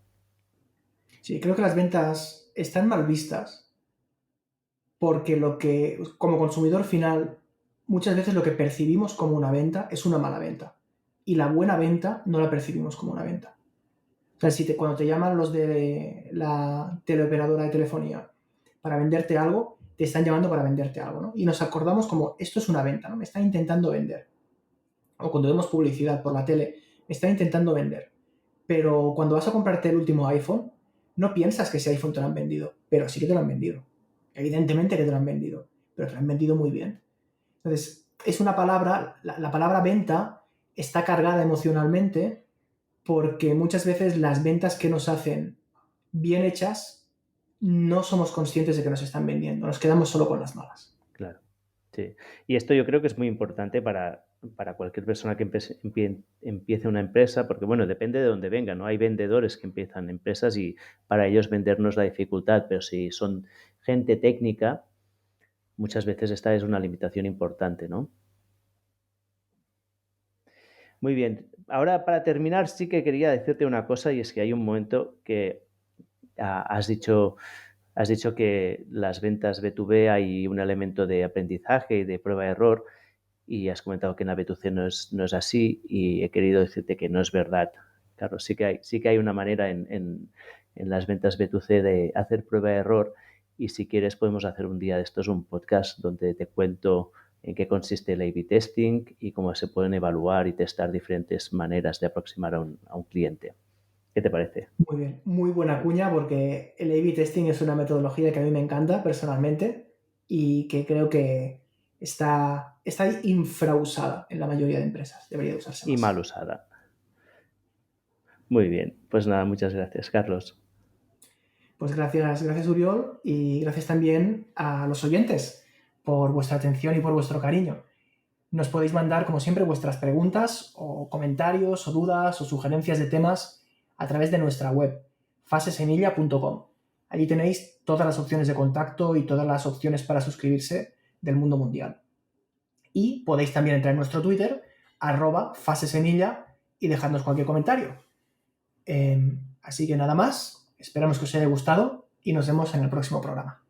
Sí, creo que las ventas están mal vistas porque como consumidor final, muchas veces lo que percibimos como una venta es una mala venta. Y la buena venta no la percibimos como una venta. O sea, cuando te llaman los de la teleoperadora de telefonía para venderte algo, te están llamando para venderte algo, ¿no? Y nos acordamos como, esto es una venta, ¿no? Me están intentando vender. O cuando vemos publicidad por la tele, me están intentando vender. Pero cuando vas a comprarte el último iPhone, no piensas que ese iPhone te lo han vendido, pero sí que te lo han vendido. Evidentemente que te lo han vendido, pero te lo han vendido muy bien. Entonces, es una palabra, la palabra venta está cargada emocionalmente porque muchas veces las ventas que nos hacen bien hechas no somos conscientes de que nos están vendiendo, nos quedamos solo con las malas.
Claro, sí. Y esto yo creo que es muy importante para cualquier persona que empiece una empresa, porque bueno, depende de dónde venga, ¿no? Hay vendedores que empiezan empresas y para ellos vender no es la dificultad, pero si son gente técnica, muchas veces esta es una limitación importante, ¿no? Muy bien. Ahora, para terminar, sí que quería decirte una cosa y es que hay un momento que has dicho. Has dicho que las ventas B2B hay un elemento de aprendizaje y de prueba-error y has comentado que en la B2C no es así y he querido decirte que no es verdad. Claro, sí que hay una manera en las ventas B2C de hacer prueba-error y si quieres podemos hacer un día de estos un podcast donde te cuento en qué consiste el A/B testing y cómo se pueden evaluar y testar diferentes maneras de aproximar a un cliente. ¿Qué te parece?
Muy bien, muy buena cuña porque el A/B testing es una metodología que a mí me encanta personalmente y que creo que está infrausada en la mayoría de empresas. Debería de usarse
Y mal
más.
usada. Muy bien, pues nada, muchas gracias, Carlos.
Pues gracias Uriol y gracias también a los oyentes por vuestra atención y por vuestro cariño. Nos podéis mandar, como siempre, vuestras preguntas o comentarios o dudas o sugerencias de temas a través de nuestra web, fasesemilla.com. Allí tenéis todas las opciones de contacto y todas las opciones para suscribirse del mundo mundial. Y podéis también entrar en nuestro Twitter, @fasesemilla, y dejarnos cualquier comentario. Así que nada más, esperamos que os haya gustado y nos vemos en el próximo programa.